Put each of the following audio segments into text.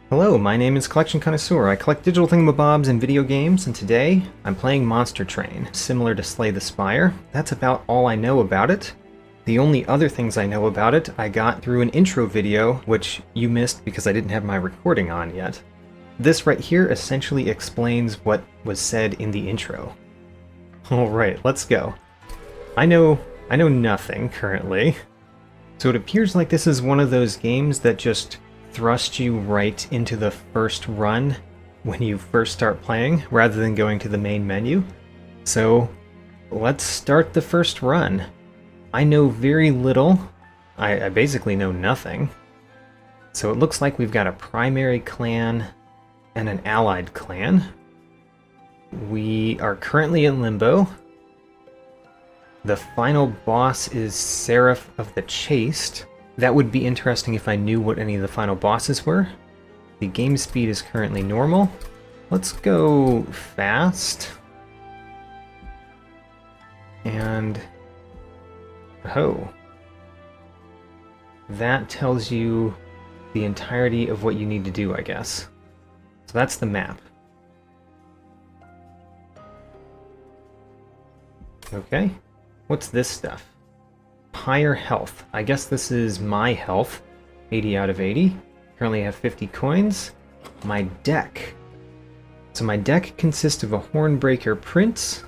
Hello, my name is Collection Connoisseur. I collect digital thingamabobs in video games, and today I'm playing Monster Train, similar to Slay the Spire. That's about all I know about it. The only other things I know about it I got through an intro video, which you missed because I didn't have my recording on yet. This right here essentially explains what was said in the intro. Alright, let's go. I know nothing currently. So it appears like this is one of those games that just thrust you right into the first run when you first start playing, rather than going to the main menu. So let's start the first run. I know very little. I basically know nothing. So it looks like we've got a primary clan and an allied clan. We are currently in Limbo. The final boss is Seraph of the Chaste. That would be interesting if I knew what any of the final bosses were. The game speed is currently normal. Let's go fast. And... oh. That tells you the entirety of what you need to do, I guess. So that's the map. Okay. What's this stuff? Higher health. I guess this is my health. 80 out of 80. Currently I have 50 coins. My deck. So my deck consists of a Hornbreaker Prince.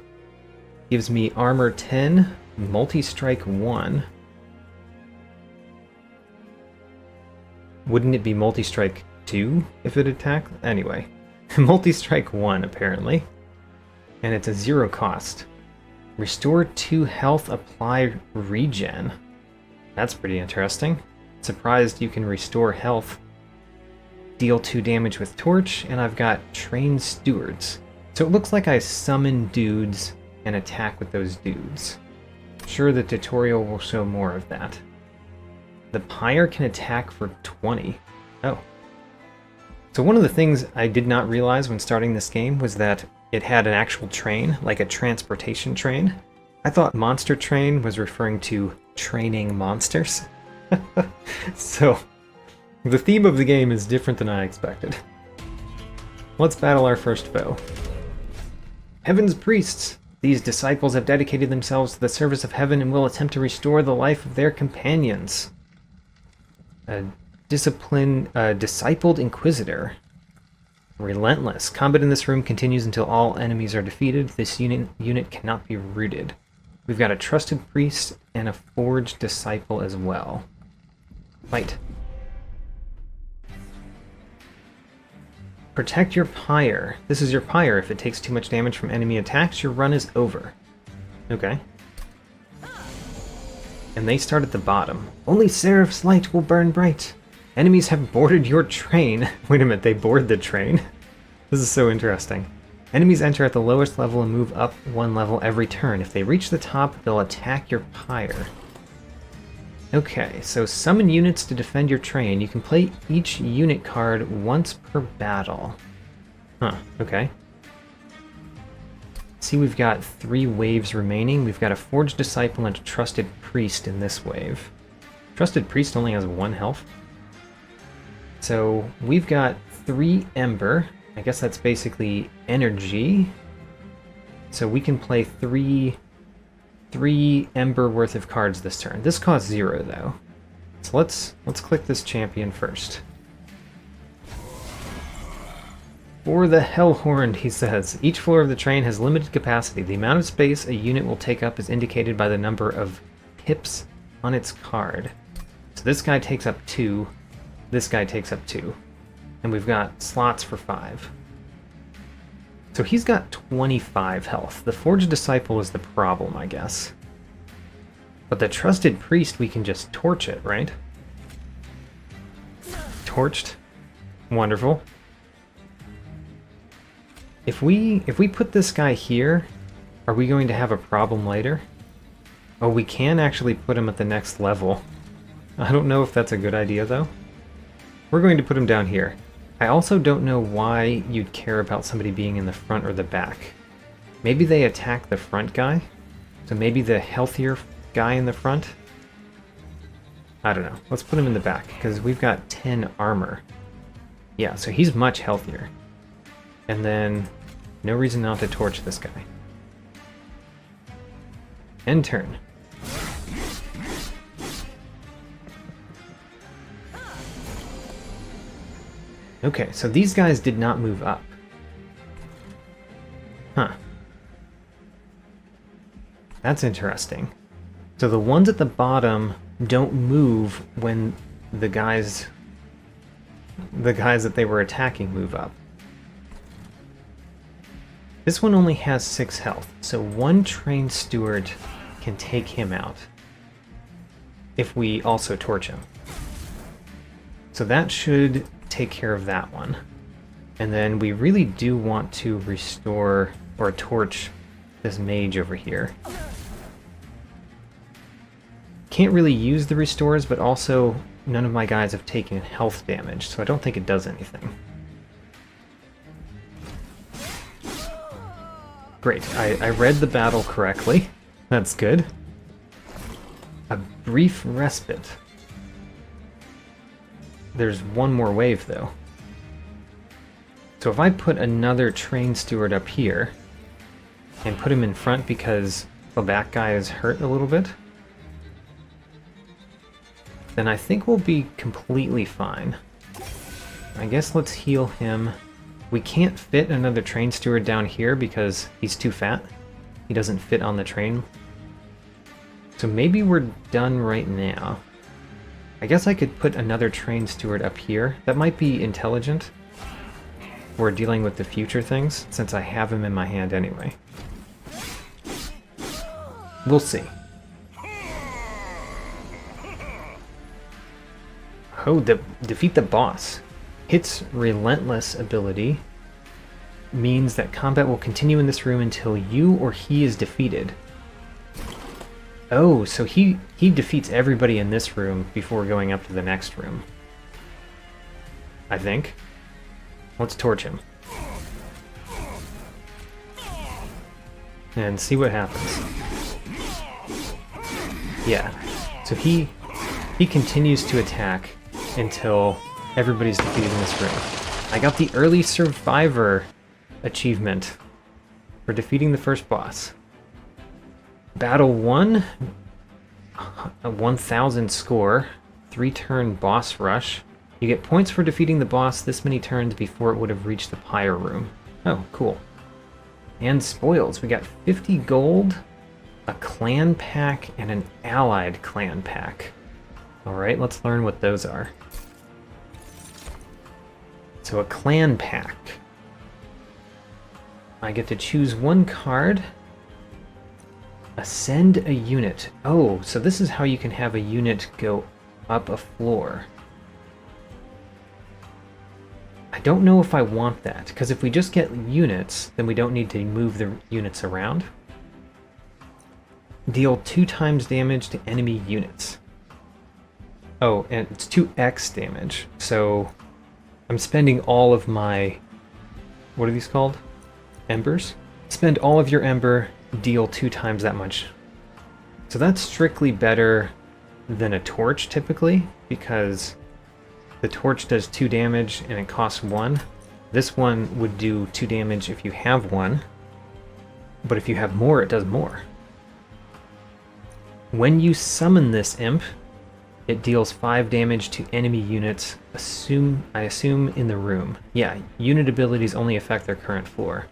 Gives me armor 10, multi-strike 1. Wouldn't it be multi-strike 2 if it attacked? Anyway. Multi-strike 1 apparently. And it's a 0 cost. Restore 2 health, apply regen. That's pretty interesting. Surprised you can restore health. Deal 2 damage with torch, and I've got train stewards. So it looks like I summon dudes and attack with those dudes. Sure, the tutorial will show more of that. The pyre can attack for 20. Oh. So one of the things I did not realize when starting this game was that it had an actual train, like a transportation train. I thought Monster Train was referring to training monsters. So, the theme of the game is different than I expected. Let's battle our first foe. Heaven's priests! These disciples have dedicated themselves to the service of heaven and will attempt to restore the life of their companions. A discipled inquisitor. Relentless. Combat in this room continues until all enemies are defeated. This unit cannot be routed. We've got a trusted priest and a forged disciple as well. Fight. Protect your pyre. This is your pyre. If it takes too much damage from enemy attacks, your run is over. Okay. And they start at the bottom. Only Seraph's light will burn bright. Enemies have boarded your train. Wait a minute, they board the train? This is so interesting. Enemies enter at the lowest level and move up 1 level every turn. If they reach the top, they'll attack your pyre. Okay, so summon units to defend your train. You can play each unit card once per battle. Huh, okay. See, we've got 3 waves remaining. We've got a Forged Disciple and a Trusted Priest in this wave. Trusted Priest only has 1 health. So we've got 3 Ember. I guess that's basically energy. So we can play 3 Ember worth of cards this turn. This costs 0 though. So let's click this champion first. For the Hellhorned, he says, each floor of the train has limited capacity. The amount of space a unit will take up is indicated by the number of pips on its card. So this guy takes up 2. This guy takes up 2. And we've got slots for 5. So he's got 25 health. The Forged Disciple is the problem, I guess. But the Trusted Priest, we can just torch it, right? Torched. Wonderful. If we put this guy here, are we going to have a problem later? Oh, we can actually put him at the next level. I don't know if that's a good idea, though. We're going to put him down here. I also don't know why you'd care about somebody being in the front or the back. Maybe they attack the front guy? So maybe the healthier guy in the front? I don't know. Let's put him in the back, because we've got 10 armor. Yeah, so he's much healthier. And then, no reason not to torch this guy. End turn. Okay, so these guys did not move up. Huh. That's interesting. So the ones at the bottom don't move when the guys that they were attacking move up. This one only has 6 health, so one trained steward can take him out if we also torch him. So that should take care of that one. And then we really do want to restore or torch this mage over here. Can't really use the restores, but also none of my guys have taken health damage, so I don't think it does anything. Great, I read the battle correctly. That's good. A brief respite. There's one more wave, though. So if I put another train steward up here, and put him in front because the back guy is hurt a little bit, then I think we'll be completely fine. I guess let's heal him. We can't fit another train steward down here because he's too fat. He doesn't fit on the train. So maybe we're done right now. I guess I could put another train steward up here. That might be intelligent. We're dealing with the future things, since I have him in my hand anyway. We'll see. Oh, defeat the boss. Hit's relentless ability means that combat will continue in this room until you or he is defeated. Oh, so he defeats everybody in this room before going up to the next room. I think. Let's torch him. And see what happens. Yeah. So he continues to attack until everybody's defeated in this room. I got the early survivor achievement for defeating the first boss. Battle 1, a 1000 score, 3-turn boss rush. You get points for defeating the boss this many turns before it would have reached the pyre room. Oh, cool. And spoils. We got 50 gold, a clan pack, and an allied clan pack. Alright, let's learn what those are. So a clan pack. I get to choose one card. Ascend a unit. Oh, so this is how you can have a unit go up a floor. I don't know if I want that, because if we just get units, then we don't need to move the units around. Deal 2 times damage to enemy units. Oh, and it's 2x damage, so I'm spending all of my... what are these called? Embers? Spend all of your ember, deal 2 times that much. So that's strictly better than a torch, typically, because the torch does 2 damage and it costs 1. This one would do 2 damage if you have 1, but if you have more, it does more. When you summon this imp, it deals 5 damage to enemy units, I assume in the room. Yeah, unit abilities only affect their current floor.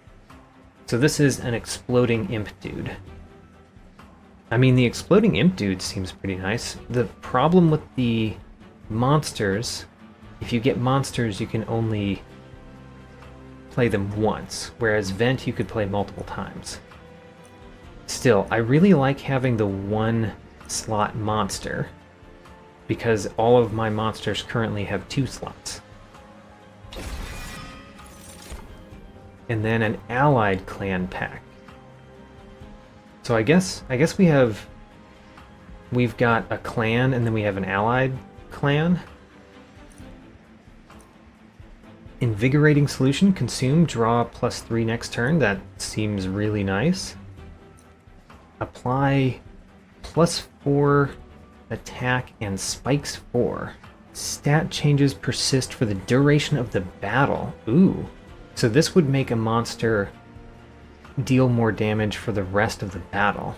So this is an exploding imp dude. I mean, the exploding imp dude seems pretty nice. The problem with the monsters, if you get monsters, you can only play them once, whereas Vent you could play multiple times. Still, I really like having the 1-slot monster, because all of my monsters currently have 2 slots. And then an allied clan pack. So I guess we've got a clan and then we have an allied clan. Invigorating solution, consume, draw +3 next turn. That seems really nice. Apply +4 attack and spikes 4. Stat changes persist for the duration of the battle. Ooh. So this would make a monster deal more damage for the rest of the battle.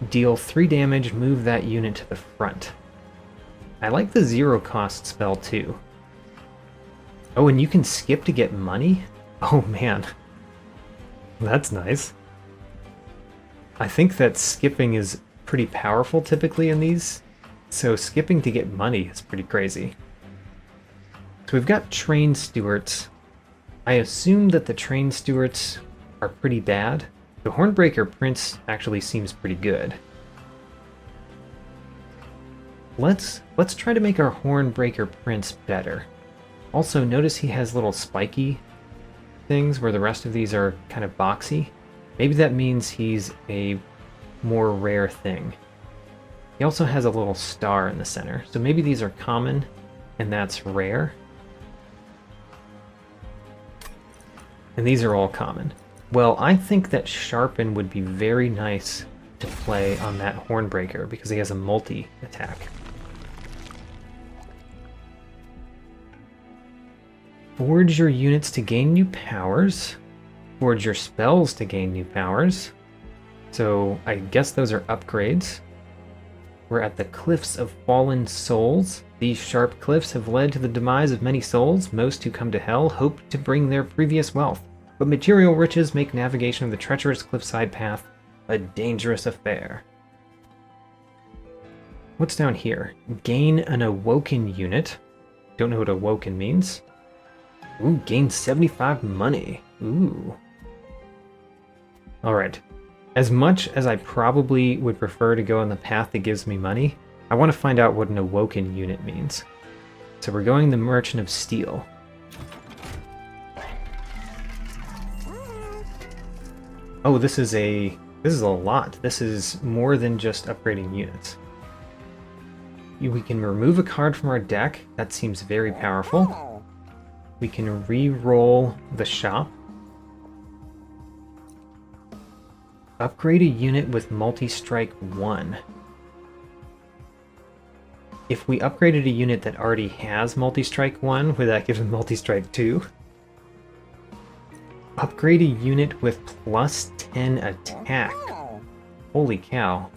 Deal 3 damage, move that unit to the front. I like the 0 cost spell too. Oh, and you can skip to get money? Oh man. That's nice. I think that skipping is pretty powerful typically in these, so skipping to get money is pretty crazy. So we've got train stewards. I assume that the train stewards are pretty bad. The Hornbreaker Prince actually seems pretty good. Let's try to make our Hornbreaker Prince better. Also, notice he has little spiky things where the rest of these are kind of boxy. Maybe that means he's a more rare thing. He also has a little star in the center, so maybe these are common and that's rare. And these are all common. Well, I think that Sharpen would be very nice to play on that Hornbreaker because he has a multi-attack. Forge your units to gain new powers. Forge your spells to gain new powers. So I guess those are upgrades. We're at the Cliffs of Fallen Souls. These sharp cliffs have led to the demise of many souls. Most who come to Hell hope to bring their previous wealth, but material riches make navigation of the treacherous cliffside path a dangerous affair. What's down here? Gain an Awoken unit. Don't know what Awoken means. Ooh, gain 75 money. Ooh. Alright. As much as I probably would prefer to go on the path that gives me money, I want to find out what an Awoken unit means. So we're going the Merchant of Steel. Oh, this is a lot. This is more than just upgrading units. We can remove a card from our deck. That seems very powerful. We can re-roll the shop. Upgrade a unit with multi-strike 1. If we upgraded a unit that already has multi-strike 1, would that give him multi-strike 2? Upgrade a unit with plus 10 attack. Holy cow.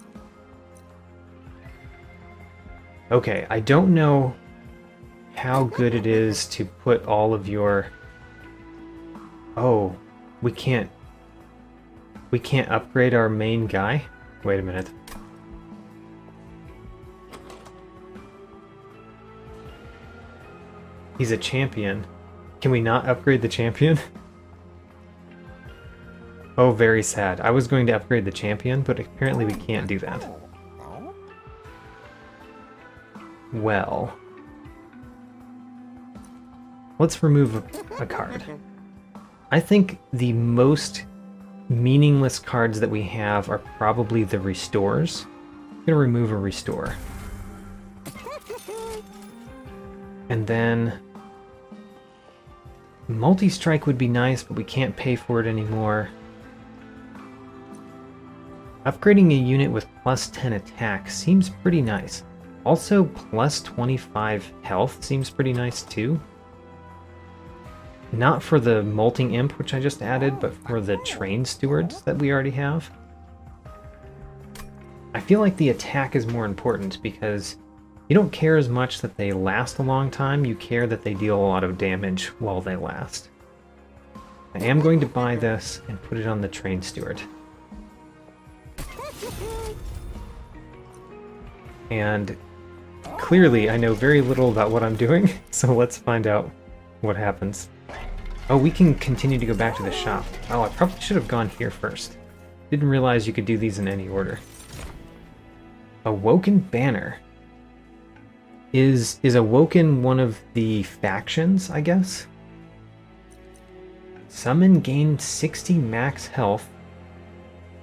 Okay, I don't know how good it is to put all of your... Oh, we can't upgrade our main guy? Wait a minute. He's a champion. Can we not upgrade the champion? Oh, very sad. I was going to upgrade the champion, but apparently we can't do that. Well... let's remove a card. I think the most meaningless cards that we have are probably the Restores. I'm gonna remove a Restore. And then... multi-strike would be nice, but we can't pay for it anymore. Upgrading a unit with plus 10 attack seems pretty nice. Also, plus 25 health seems pretty nice too. Not for the Molting Imp, which I just added, but for the Train Stewards that we already have. I feel like the attack is more important because you don't care as much that they last a long time, you care that they deal a lot of damage while they last. I am going to buy this and put it on the Train Steward. And clearly I know very little about what I'm doing, so let's find out what happens. Oh, we can continue to go back to the shop. Oh, I probably should have gone here first. Didn't realize you could do these in any order. Awoken Banner. Is Awoken one of the factions, I guess? Summon, gain 60 max health.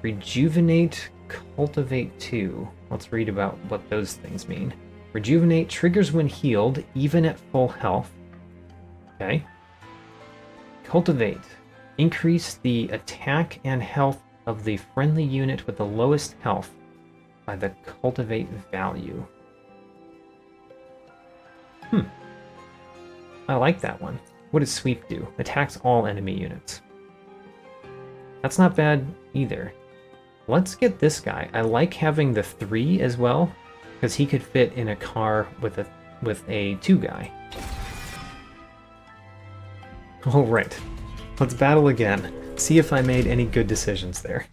Rejuvenate, cultivate 2. Let's read about what those things mean. Rejuvenate triggers when healed, even at full health. Okay. Cultivate. Increase the attack and health of the friendly unit with the lowest health by the cultivate value. I like that one. What does sweep do? Attacks all enemy units. That's not bad either. Let's get this guy. I like having the 3 as well, because he could fit in a car with a 2 guy. Alright, let's battle again. See if I made any good decisions there.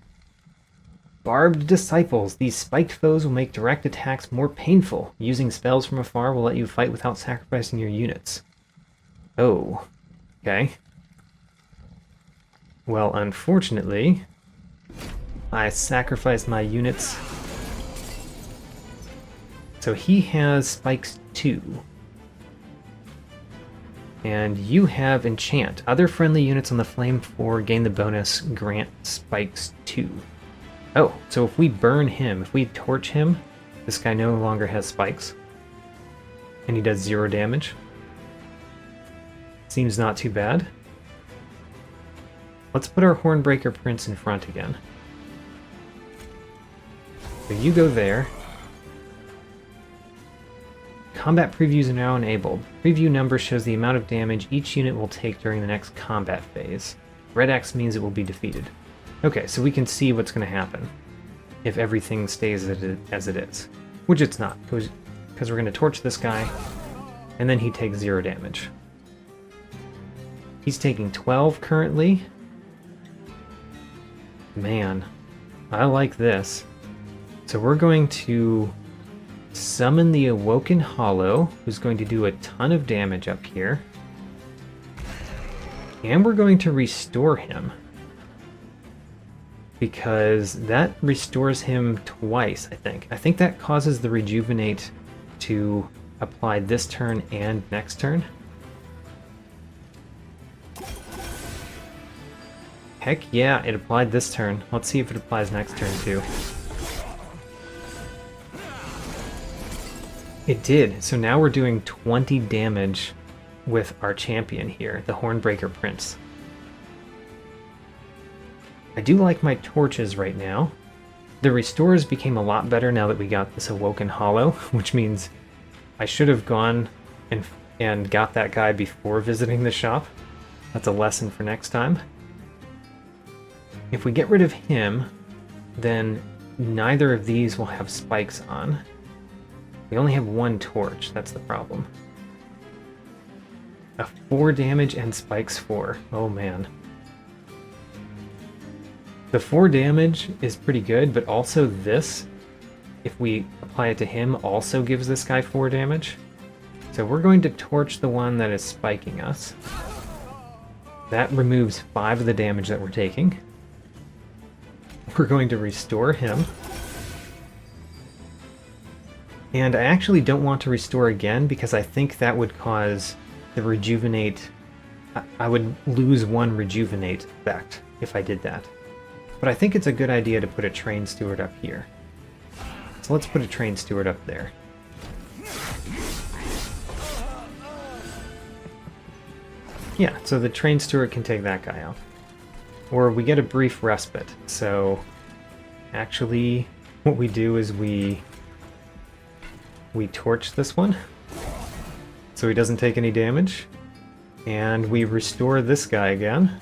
Barbed Disciples. These spiked foes will make direct attacks more painful. Using spells from afar will let you fight without sacrificing your units. Oh, okay. Well, unfortunately, I sacrificed my units. So he has spikes 2. And you have enchant. Other friendly units on the flame 4 gain the bonus grant spikes 2. Oh, so if we burn him, if we torch him, this guy no longer has spikes. And he does 0 damage. Seems not too bad. Let's put our Hornbreaker Prince in front again. So you go there. Combat previews are now enabled. Preview number shows the amount of damage each unit will take during the next combat phase. Red X means it will be defeated. Okay, so we can see what's going to happen if everything stays as it is. Which it's not, because we're going to torch this guy, and then he takes 0 damage. He's taking 12 currently. Man, I like this. So we're going to summon the Awoken Hollow, who's going to do a ton of damage up here. And we're going to restore him, because that restores him twice, I think. I think that causes the Rejuvenate to apply this turn and next turn. Heck yeah, it applied this turn. Let's see if it applies next turn too. It did. So now we're doing 20 damage with our champion here, the Hornbreaker Prince. I do like my torches right now. The restores became a lot better now that we got this Awoken Hollow, which means I should have gone and got that guy before visiting the shop. That's a lesson for next time. If we get rid of him, then neither of these will have spikes on. We only have 1 torch, that's the problem. A 4 damage and spikes 4. Oh man. The 4 damage is pretty good, but also this, if we apply it to him, also gives this guy 4 damage. So we're going to torch the one that is spiking us. That removes 5 of the damage that we're taking. We're going to restore him. And I actually don't want to restore again because I think that would cause the Rejuvenate... I would lose 1 Rejuvenate effect if I did that. But I think it's a good idea to put a Train Steward up here. So let's put a Train Steward up there. Yeah, so the Train Steward can take that guy out. Or we get a brief respite. So actually what we do is we torch this one so he doesn't take any damage, and we restore this guy again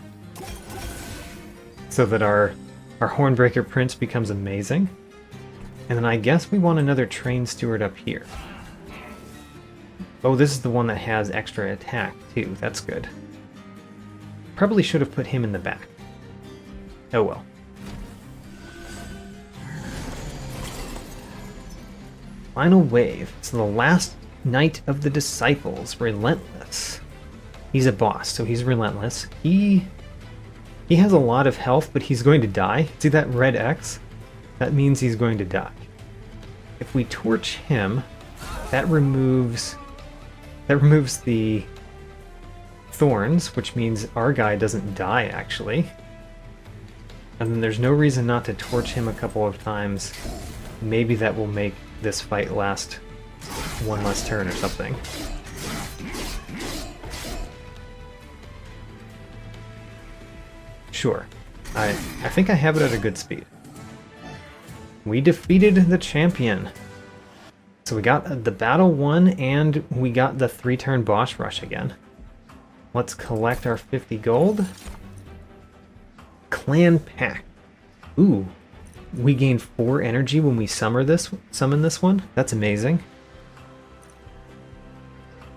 so that our Hornbreaker Prince becomes amazing. And then I guess we want another Train Steward up here. Oh, this is the one that has extra attack too. That's good. Probably should have put him in the back. Oh well. Final wave. So the last Knight of the Disciples, Relentless. He's a boss, so he's relentless. He has a lot of health, but he's going to die. See that red X? That means he's going to die. If we torch him, that removes the thorns, which means our guy doesn't die actually. And then there's no reason not to torch him a couple of times. Maybe that will make this fight last 1 less turn or something. Sure. I think I have it at a good speed. We defeated the champion. So we got the battle won, and we got the 3-turn boss rush again. Let's collect our 50 gold. Clan Pack. Ooh, we gain 4 energy when we summon this one. That's amazing.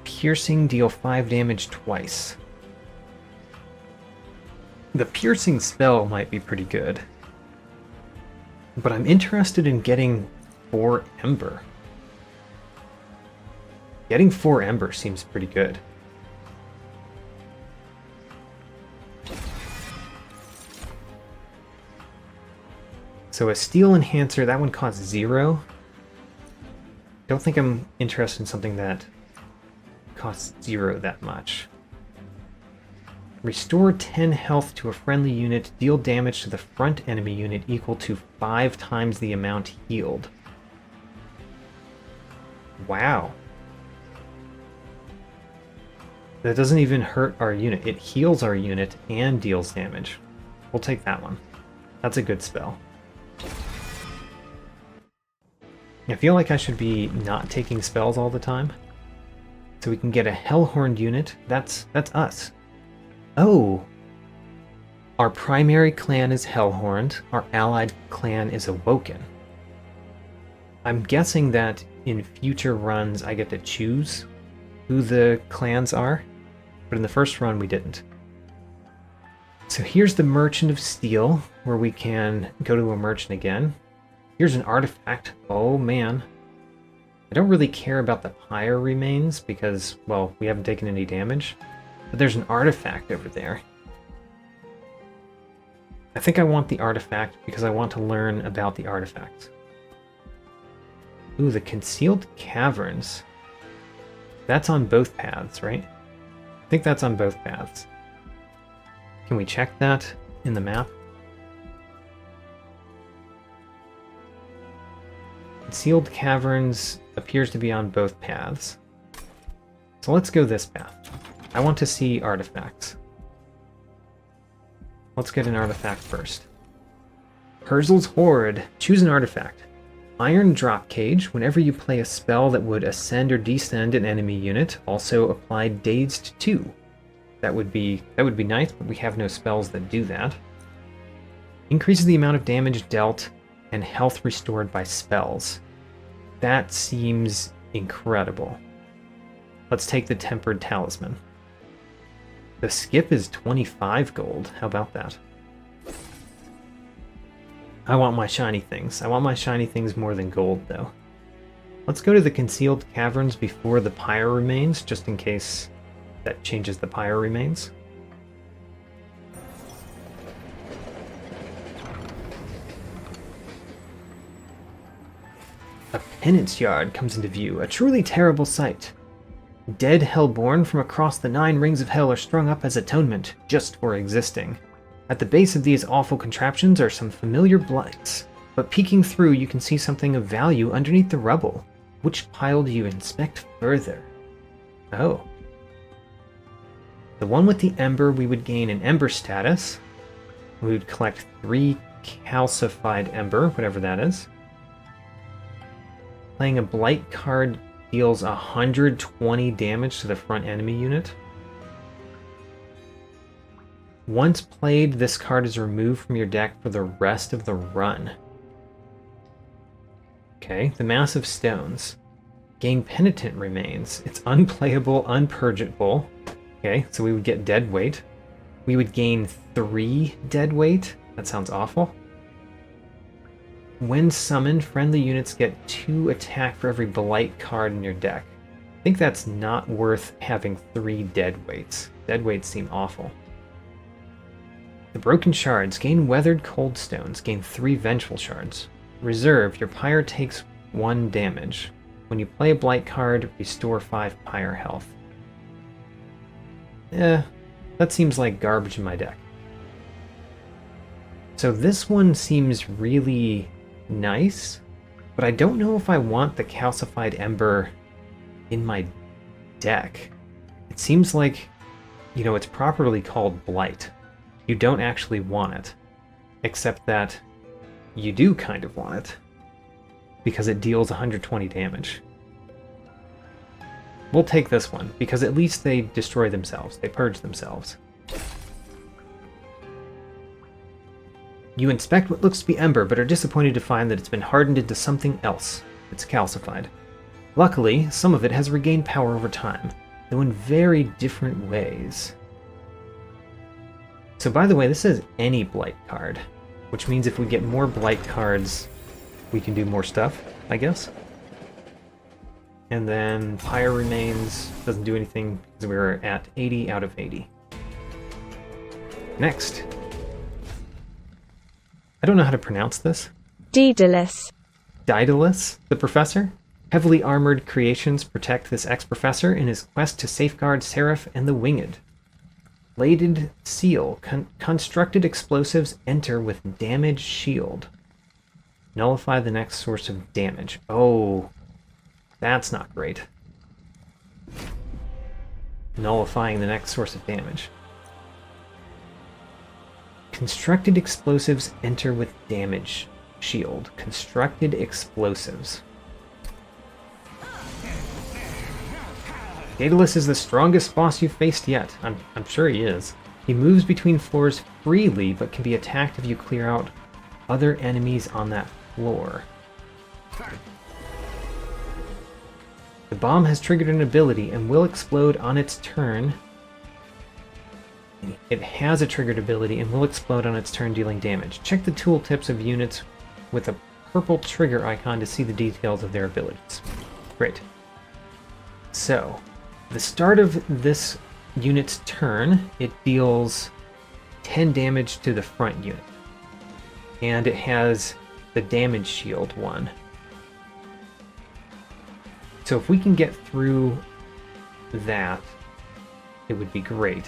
Piercing, deal 5 damage twice. The piercing spell might be pretty good. But I'm interested in getting 4 Ember. Getting 4 Ember seems pretty good. So a Steel Enhancer, that one costs 0. Don't think I'm interested in something that costs 0 that much. Restore 10 health to a friendly unit. Deal damage to the front enemy unit equal to 5 times the amount healed. Wow. That doesn't even hurt our unit. It heals our unit and deals damage. We'll take that one. That's a good spell. I feel like I should be not taking spells all the time. So we can get a Hellhorned unit. That's us. Oh! Our primary clan is Hellhorned. Our allied clan is Awoken. I'm guessing that in future runs I get to choose who the clans are, but in the first run we didn't. So here's the Merchant of Steel, where we can go to a merchant again. Here's an artifact. Oh man. I don't really care about the pyre remains because, well, we haven't taken any damage. But there's an artifact over there. I think I want the artifact because I want to learn about the artifacts. Ooh, the Concealed Caverns. That's on both paths, right? I think that's on both paths. Can we check that in the map? Concealed Caverns appears to be on both paths. So let's go this path. I want to see artifacts. Let's get an artifact first. Herzl's Horde. Choose an artifact. Iron Drop Cage. Whenever you play a spell that would ascend or descend an enemy unit, also apply Dazed 2. That would be nice, but we have no spells that do that. Increases the amount of damage dealt and health restored by spells. That seems incredible. Let's take the Tempered Talisman. The skip is 25 gold. How about that? I want my shiny things. I want my shiny things more than gold, though. Let's go to the Concealed Caverns before the pyre remains, just in case that changes the pyre remains. A penance yard comes into view, a truly terrible sight. Dead Hellborn from across the 9 rings of hell are strung up as atonement, just for existing. At the base of these awful contraptions are some familiar blights, but peeking through you can see something of value underneath the rubble. Which pile do you inspect further? Oh. The one with the ember, we would gain an ember status. We would collect 3 calcified ember, whatever that is. Playing a blight card deals 120 damage to the front enemy unit. Once played, this card is removed from your deck for the rest of the run. Okay, the Massive Stones. Gain Penitent Remains. It's unplayable, unpurgeable. Okay, so we would get dead weight. We would gain 3 dead weight. That sounds awful. When summoned, friendly units get 2 attack for every blight card in your deck. I think that's not worth having 3 dead weights. Dead weights seem awful. The Broken Shards. Gain Weathered Cold Stones. Gain 3 Vengeful Shards. Reserve. Your pyre takes 1 damage. When you play a blight card, restore 5 pyre health. That seems like garbage in my deck. So this one seems really nice, but I don't know if I want the calcified ember in my deck. It seems like, you know, it's properly called blight. You don't actually want it, except that you do kind of want it, because it deals 120 damage. We'll take this one, because at least they destroy themselves. They purge themselves. You inspect what looks to be ember, but are disappointed to find that it's been hardened into something else. It's calcified. Luckily, some of it has regained power over time, though in very different ways. So by the way, this says any blight card, which means if we get more blight cards, we can do more stuff, I guess. And then Pyre Remains doesn't do anything because we're at 80 out of 80. Next. I don't know how to pronounce this. Daedalus. Daedalus, the Professor? Heavily armored creations protect this ex-professor in his quest to safeguard Seraph and the Winged. Bladed Seal. Constructed explosives enter with damage shield. Nullify the next source of damage. Oh, that's not great. Nullifying the next source of damage. Constructed explosives enter with damage shield. Constructed explosives. Daedalus is the strongest boss you've faced yet. I'm sure he is. He moves between floors freely, but can be attacked if you clear out other enemies on that floor. The bomb has triggered an ability and will explode on its turn. It has a triggered ability and will explode on its turn, dealing damage. Check the tooltips of units with a purple trigger icon to see the details of their abilities. Great. So, the start of this unit's turn, it deals 10 damage to the front unit. And it has the damage shield one. So if we can get through that, it would be great.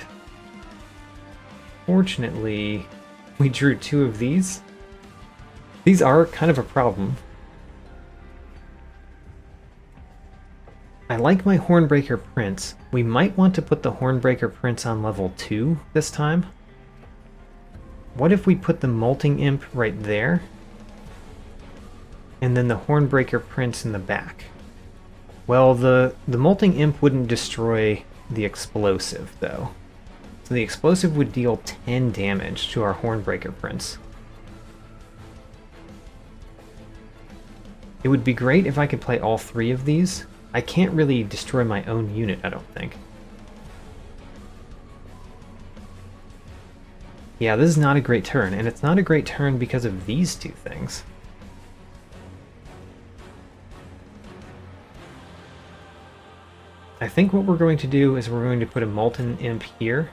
Fortunately, we drew 2 of these. These are kind of a problem. I like my Hornbreaker Prince. We might want to put the Hornbreaker Prince on level 2 this time. What if we put the Molting Imp right there? And then the Hornbreaker Prince in the back? Well, the Molting Imp wouldn't destroy the explosive, though. So the explosive would deal 10 damage to our Hornbreaker Prince. It would be great if I could play all 3 of these. I can't really destroy my own unit, I don't think. Yeah, this is not a great turn, and it's not a great turn because of these 2 things. I think what we're going to do is we're going to put a Molten Imp here.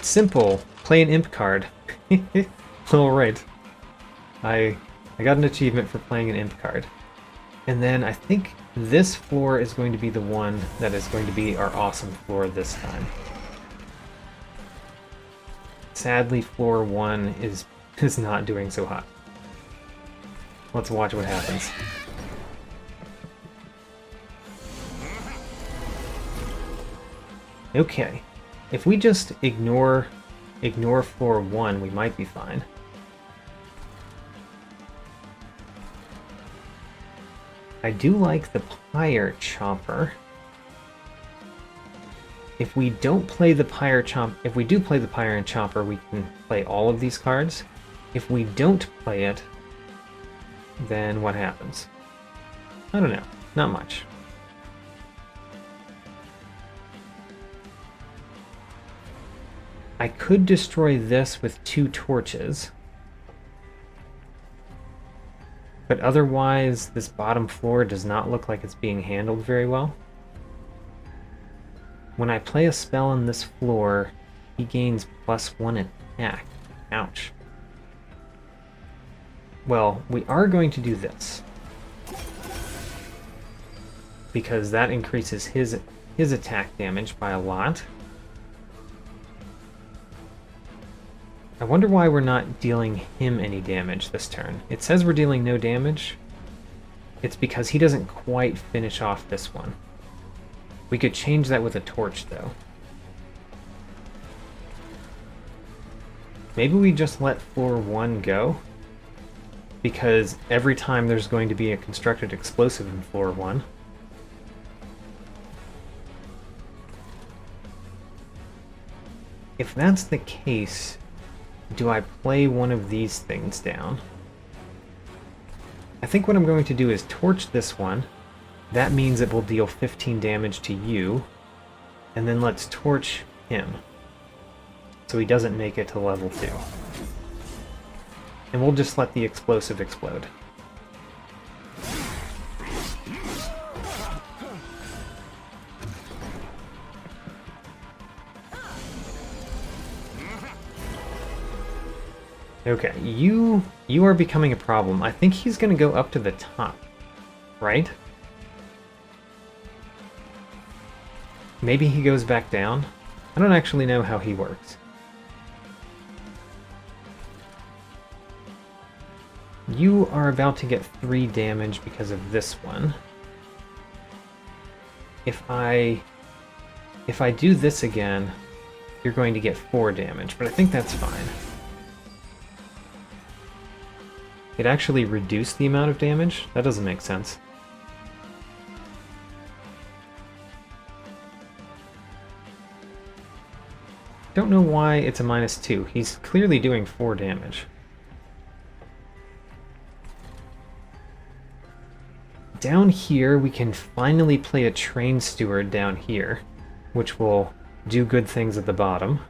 Simple. Play an Imp card. Alright. I got an achievement for playing an Imp card. And then I think this floor is going to be the one that is going to be our awesome floor this time. Sadly, floor 1 is not doing so hot. Let's watch what happens. Okay. If we just ignore floor 1, we might be fine. I do like the Pyre Chomper. If we don't play the Pyre Chomper, if we do play the Pyre and Chomper, we can play all of these cards. If we don't play it, then what happens? I don't know. Not much. I could destroy this with 2 torches. But otherwise, this bottom floor does not look like it's being handled very well. When I play a spell on this floor, he gains +1 attack. Ouch. Well, we are going to do this. Because that increases his attack damage by a lot. I wonder why we're not dealing him any damage this turn. It says we're dealing no damage. It's because he doesn't quite finish off this one. We could change that with a torch, though. Maybe we just let floor 1 go? because every time there's going to be a constructed explosive in floor 1. If that's the case, do I play one of these things down? I think what I'm going to do is torch this one. That means it will deal 15 damage to you. And then let's torch him, so he doesn't make it to level 2. And we'll just let the explosive explode. Okay, you are becoming a problem. I think he's going to go up to the top, right? Maybe he goes back down? I don't actually know how he works. You are about to get 3 damage because of this one. If I do this again, you're going to get 4 damage, but I think that's fine. It actually reduced the amount of damage? That doesn't make sense. Don't know why it's a -2. He's clearly doing 4 damage. Down here, we can finally play a train steward down here, which will do good things at the bottom.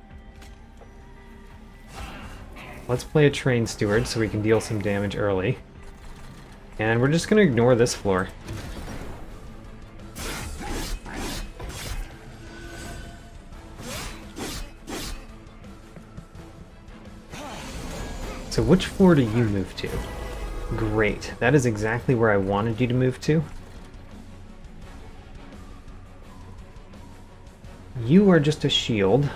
Let's play a train steward so we can deal some damage early. And we're just going to ignore this floor. So which floor do you move to? Great. That is exactly where I wanted you to move to. You are just a shield.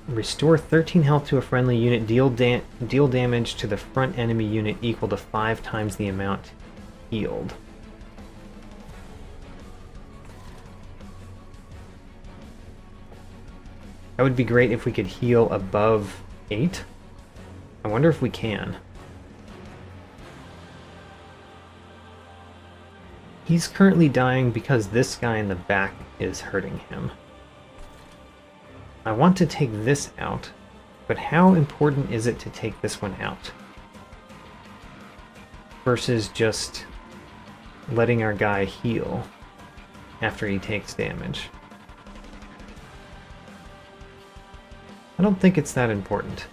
Restore 13 health to a friendly unit. Deal damage to the front enemy unit equal to 5 times the amount healed. That would be great if we could heal above 8. I wonder if we can. He's currently dying because this guy in the back is hurting him. I want to take this out, but how important is it to take this one out? Versus just letting our guy heal after he takes damage. I don't think it's that important.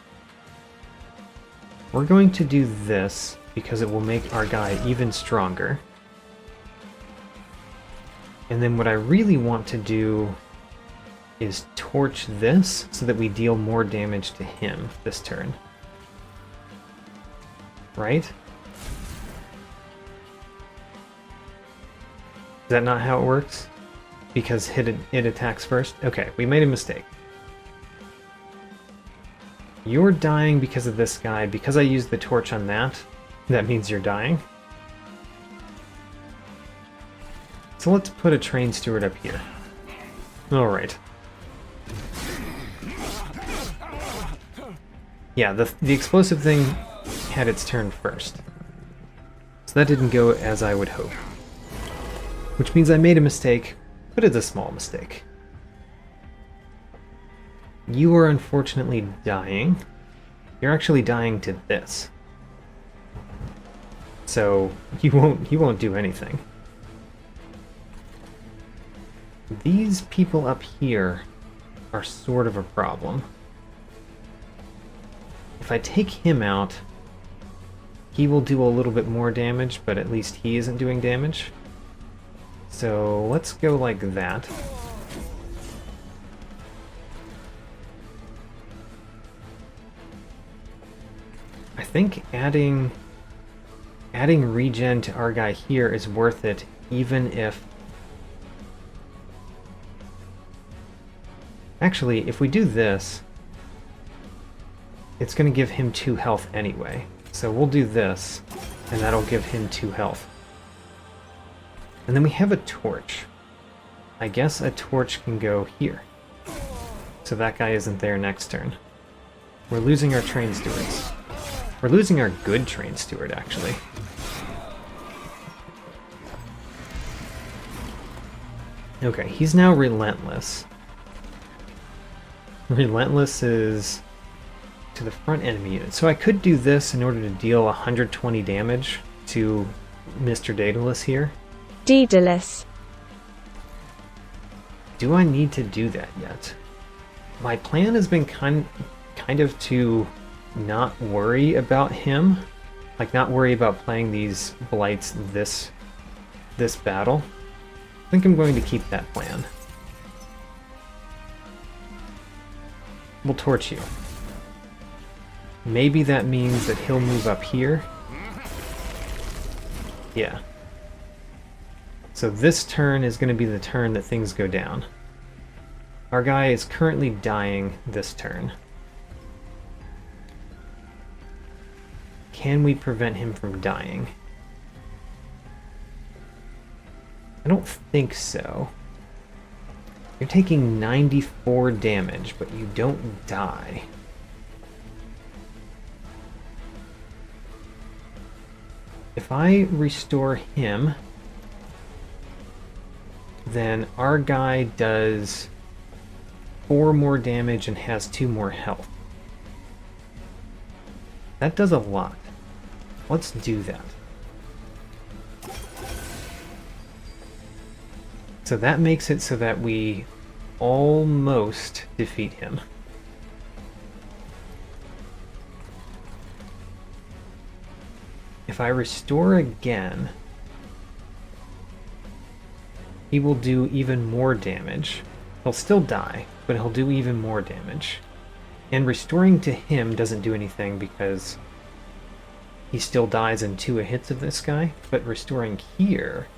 We're going to do this because it will make our guy even stronger. And then what I really want to do is torch this so that we deal more damage to him this turn. Right? Is that not how it works? Because it attacks first? Okay, we made a mistake. You're dying because of this guy. Because I used the torch on that, that means you're dying. So let's put a train steward up here. Alright. Yeah, the explosive thing had its turn first. So that didn't go as I would hope. Which means I made a mistake, but it's a small mistake. You are unfortunately dying. You're actually dying to this. So you won't do anything. These people up here are sort of a problem. If I take him out, he will do a little bit more damage, but at least he isn't doing damage. So let's go like that. I think adding regen to our guy here is worth it, even if... Actually, if we do this, it's going to give him 2 health anyway. So we'll do this, and that'll give him 2 health. And then we have a torch. I guess a torch can go here. So that guy isn't there next turn. We're losing our train stewards. We're losing our good train steward, actually. Okay, he's now relentless. Relentless is to the front enemy unit. So I could do this in order to deal 120 damage to Mr. Daedalus here. Daedalus. Do I need to do that yet? My plan has been kind of to not worry about him. Like, not worry about playing these blights this battle. I think I'm going to keep that plan. We'll torch you. Maybe that means that he'll move up here. Yeah. So this turn is going to be the turn that things go down. Our guy is currently dying this turn. Can we prevent him from dying? I don't think so. You're taking 94 damage, but you don't die. If I restore him, then our guy does 4 more damage and has 2 more health. That does a lot. Let's do that. So that makes it so that we almost defeat him. If I restore again, he will do even more damage. He'll still die, but he'll do even more damage. And restoring to him doesn't do anything because he still dies in 2 hits of this guy, but restoring here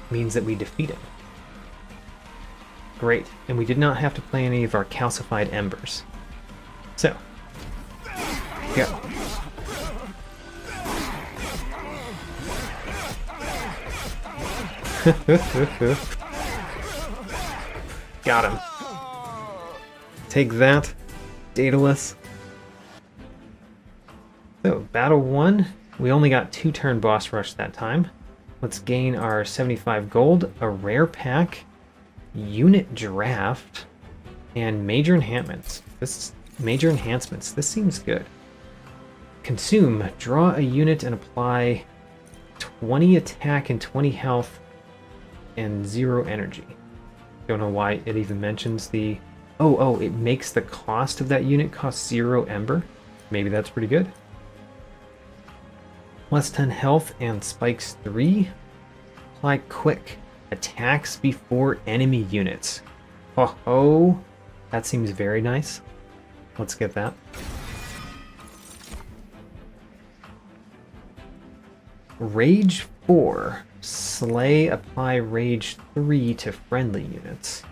means that we defeat him. Great, and we did not have to play any of our calcified embers. So, go. Got him. Take that, Daedalus. So, battle 1. We only got 2 turn boss rush that time. Let's gain our 75 gold, a rare pack, unit draft, and major enhancements. This seems good. Consume. Draw a unit and apply 20 attack and 20 health and 0 energy. Don't know why it even mentions the... Oh, it makes the cost of that unit cost 0 ember. Maybe that's pretty good. Plus 10 health and spikes 3. Apply quick. Attacks before enemy units. Oh, that seems very nice. Let's get that. Rage 4. Slay, apply Rage 3 to friendly units.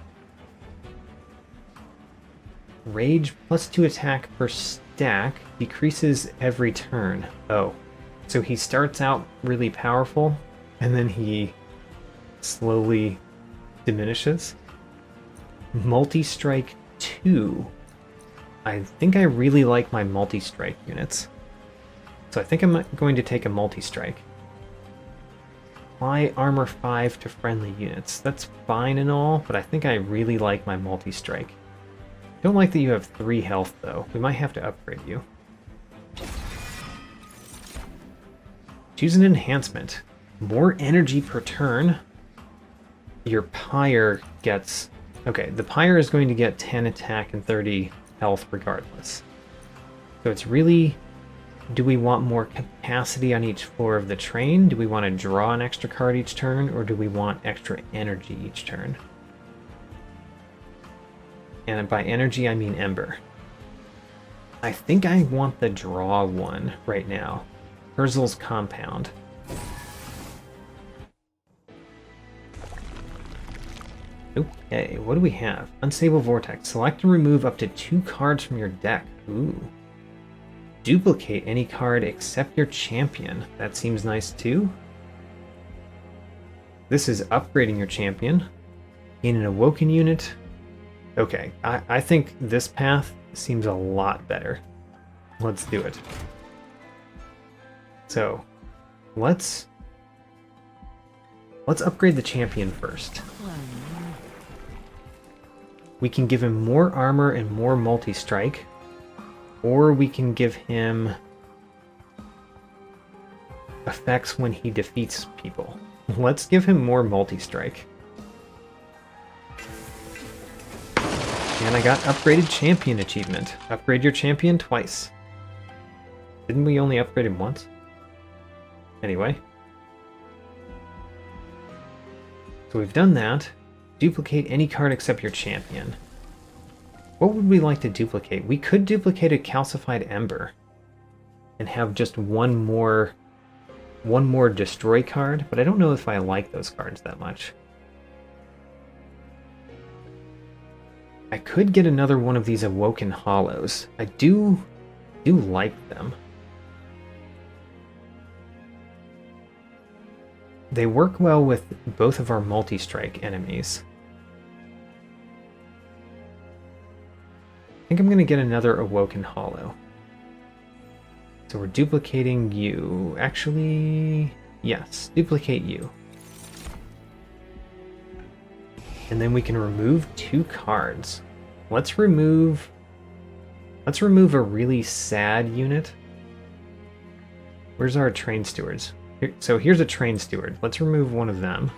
Rage plus 2 attack per stack decreases every turn. Oh. So he starts out really powerful, and then he slowly diminishes. Multi-strike 2. I think I really like my multi-strike units. So I think I'm going to take a multi-strike. Apply armor 5 to friendly units. That's fine and all, but I think I really like my multi-strike. Don't like that you have 3 health, though. We might have to upgrade you. Choose an enhancement. More energy per turn. Your pyre gets... Okay, the pyre is going to get 10 attack and 30 health regardless. So it's really... Do we want more capacity on each floor of the train? Do we want to draw an extra card each turn? Or do we want extra energy each turn? And by energy, I mean ember. I think I want the draw one right now. Herzl's Compound. Okay, what do we have? Unstable Vortex. Select and remove up to 2 cards from your deck. Ooh. Duplicate any card except your champion. That seems nice too. This is upgrading your champion. In an Awoken unit. Okay, I think this path seems a lot better. Let's do it. So, let's upgrade the champion first. We can give him more armor and more multi-strike, or we can give him effects when he defeats people. Let's give him more multi-strike. And I got upgraded champion achievement. Upgrade your champion twice. Didn't we only upgrade him once? Anyway. So we've done that. Duplicate any card except your champion. What would we like to duplicate? We could duplicate a calcified ember and have just one more destroy card, but I don't know if I like those cards that much. I could get another one of these Awoken Hollows. I do like them. They work well with both of our multi-strike enemies. I think I'm going to get another Awoken Hollow. So we're duplicating you. Actually, yes, duplicate you. And then we can remove 2 cards. Let's remove a really sad unit. Where's our train stewards? So here's a train steward. Let's remove one of them.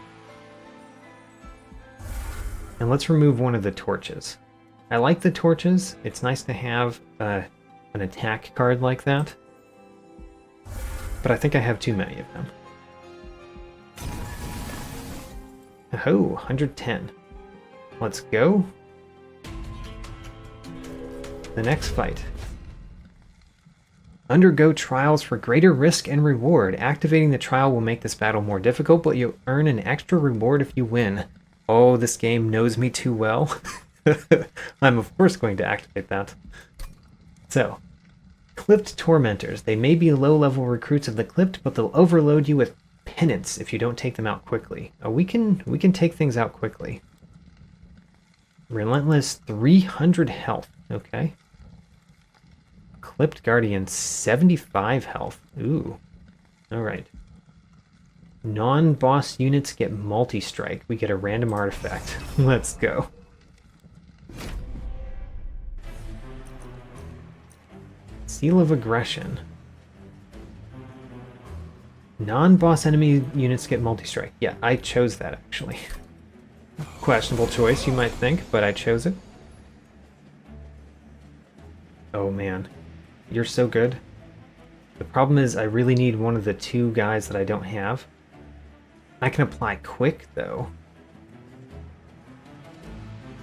And let's remove one of the torches. I like the torches. It's nice to have an attack card like that. But I think I have too many of them. Oh, 110. Let's go. The next fight. Undergo trials for greater risk and reward. Activating the trial will make this battle more difficult, but you'll earn an extra reward if you win. Oh, this game knows me too well. I'm of course going to activate that. So, Clipped Tormenters. They may be low-level recruits of the Clipped, but they'll overload you with penance if you don't take them out quickly. Oh, we can take things out quickly. Relentless 300 health. Okay. Clipped Guardian 75 health. Ooh. Alright. Non-boss units get multi-strike. We get a random artifact. Let's go. Seal of Aggression. Non-boss enemy units get multi-strike. Yeah, I chose that actually. Questionable choice, you might think, but I chose it. Oh man, you're so good. The problem is I really need one of the 2 guys that I don't have. I can apply quick though.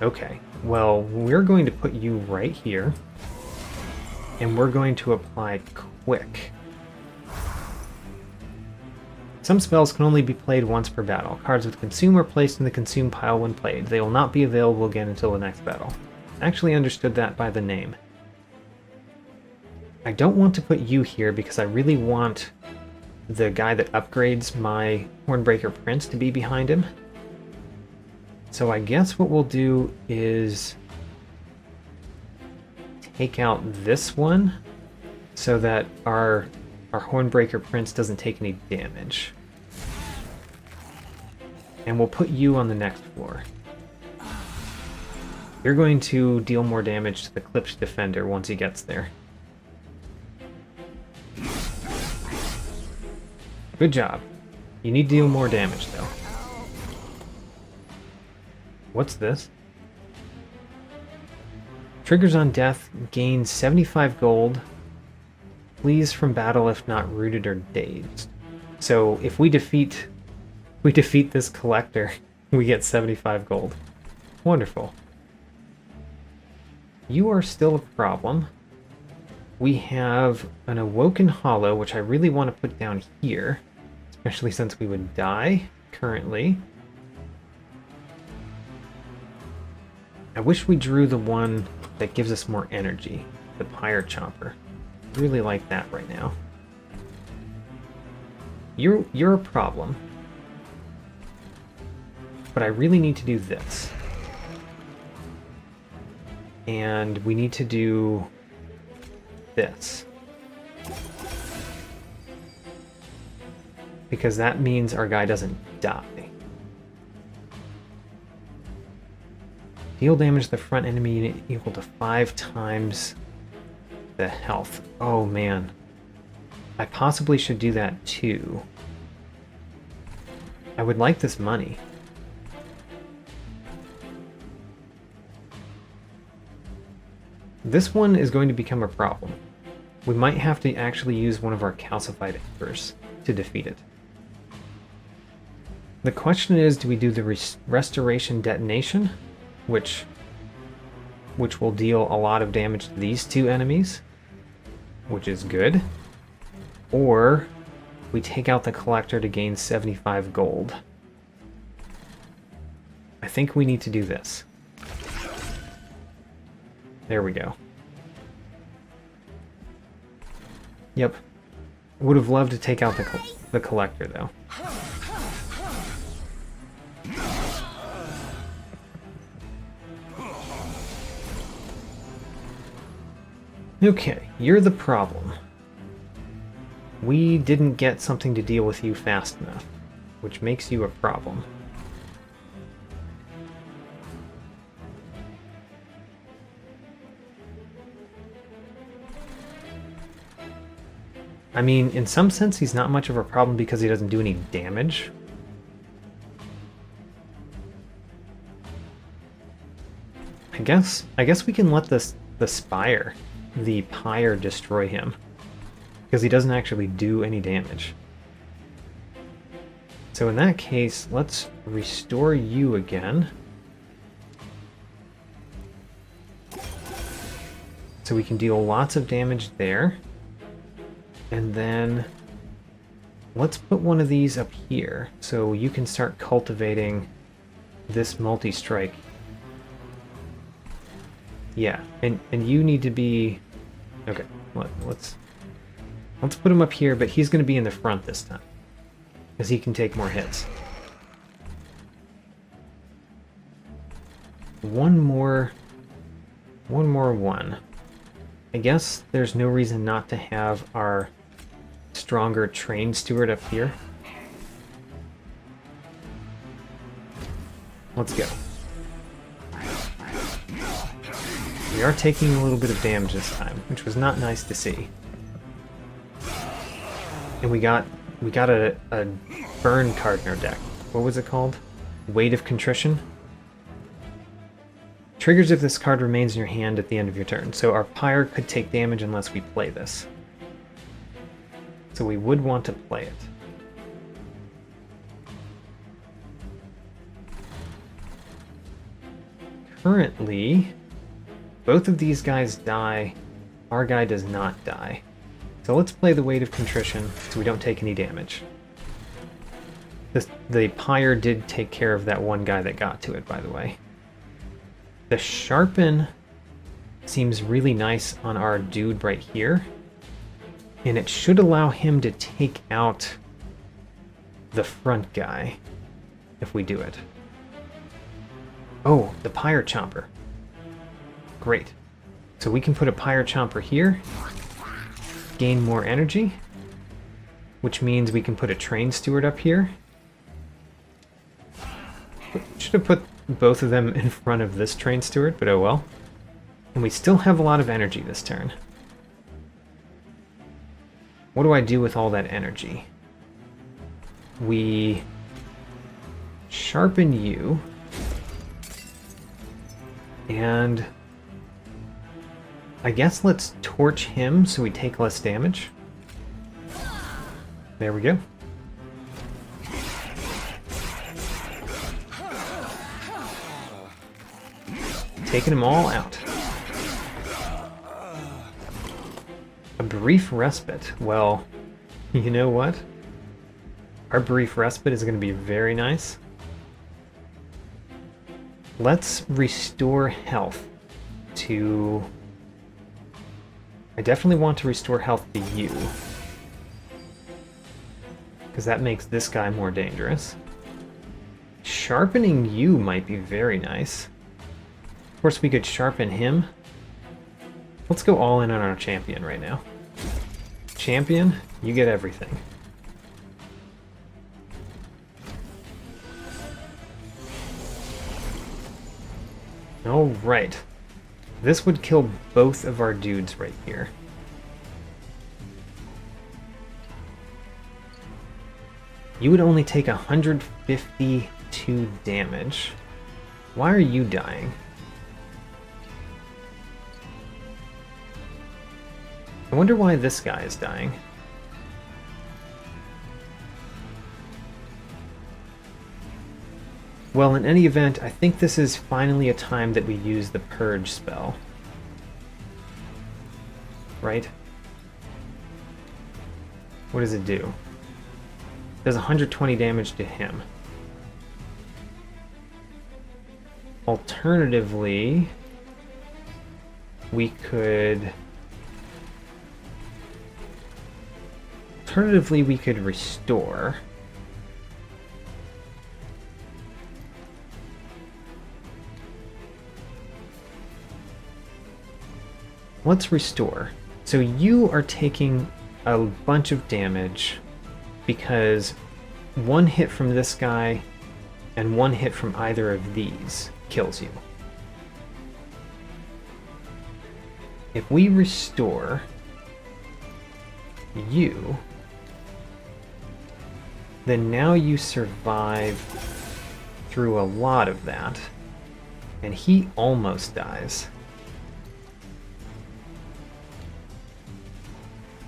Okay, well, we're going to put you right here. And we're going to apply quick. Some spells can only be played once per battle. Cards with consume are placed in the consume pile when played. They will not be available again until the next battle. I actually understood that by the name. I don't want to put you here because I really want the guy that upgrades my Hornbreaker Prince to be behind him. So I guess what we'll do is take out this one so that our Hornbreaker Prince doesn't take any damage. And we'll put you on the next floor. You're going to deal more damage to the Clipped Defender once he gets there. Good job. You need to deal more damage though. What's this? Triggers on death, gains 75 gold. Flees from battle if not rooted or dazed. So if we defeat this collector, we get 75 gold. Wonderful. You are still a problem. We have an Awoken Hollow, which I really want to put down here, especially since we would die currently. I wish we drew the one that gives us more energy, the Pyre Chopper. Really like that right now. You're a problem. But I really need to do this. And we need to do this. Because that means our guy doesn't die. Deal damage to the front enemy unit equal to 5 times the health. Oh man. I possibly should do that too. I would like this money. This one is going to become a problem. We might have to actually use one of our calcified embers to defeat it. The question is, do we do the restoration detonation, which will deal a lot of damage to these two enemies, which is good, or we take out the collector to gain 75 gold. I think we need to do this. There we go. Yep. Would have loved to take out the collector, though. Okay, you're the problem. We didn't get something to deal with you fast enough, which makes you a problem. I mean, in some sense, he's not much of a problem because he doesn't do any damage. I guess we can let the Spire, the Pyre, destroy him, because he doesn't actually do any damage. So in that case, let's restore you again. So we can deal lots of damage there. And then let's put one of these up here so you can start cultivating this multi-strike. Yeah, and you need to be... Okay, let's put him up here, but he's going to be in the front this time, because he can take more hits. One more. I guess there's no reason not to have our stronger train steward up here. Let's go. We are taking a little bit of damage this time, which was not nice to see. And we got a burn card in our deck. What was it called? Weight of Contrition? Triggers if this card remains in your hand at the end of your turn. So our Pyre could take damage unless we play this. So we would want to play it. Currently, both of these guys die. Our guy does not die. So let's play the Weight of Contrition so we don't take any damage. The Pyre did take care of that one guy that got to it, by the way. The Sharpen seems really nice on our dude right here. And it should allow him to take out the front guy if we do it. Oh, the Pyre Chomper. Great. So we can put a Pyre Chomper here, gain more energy, which means we can put a Train Steward up here. Should have put both of them in front of this Train Steward, but oh well. And we still have a lot of energy this turn. What do I do with all that energy? We sharpen you, and I guess let's torch him so we take less damage. There we go. Taking them all out. A brief respite. Well, you know what? Our brief respite is going to be very nice. Let's restore health to... I definitely want to restore health to you, because that makes this guy more dangerous. Sharpening you might be very nice. Of course, we could sharpen him Let's go all in on our champion right now. Champion, you get everything. Alright. This would kill both of our dudes right here. You would only take 152 damage. Why are you dying? I wonder why this guy is dying. Well, in any event, I think this is finally a time that we use the Purge spell. Right? What does it do? It does 120 damage to him. Alternatively, we could... restore. Let's restore. So you are taking a bunch of damage because one hit from this guy and one hit from either of these kills you. If we restore you, then now you survive through a lot of that, and he almost dies.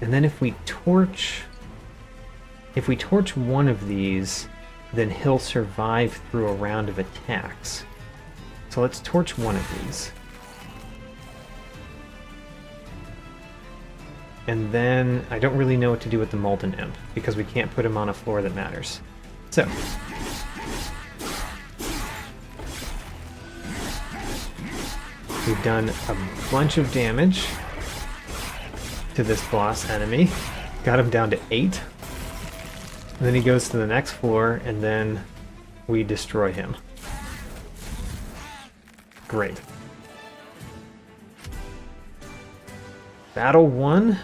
And then if we torch one of these, then he'll survive through a round of attacks. So let's torch one of these. And then I don't really know what to do with the Molten Imp, because we can't put him on a floor that matters. So. We've done a bunch of damage to this boss enemy. Got him down to 8. And then he goes to the next floor, and then we destroy him. Great. Battle 1,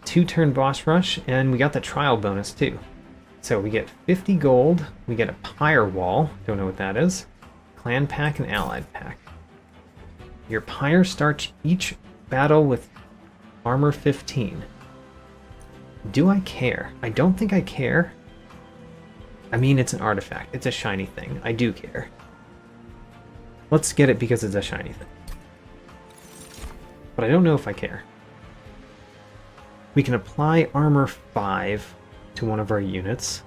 2-turn boss rush, and we got the trial bonus too. So we get 50 gold, we get a pyre wall, don't know what that is, clan pack and allied pack. Your pyre starts each battle with armor 15. Do I care? I don't think I care. I mean, it's an artifact. It's a shiny thing. I do care. Let's get it because it's a shiny thing. But I don't know if I care. We can apply armor 5 to one of our units.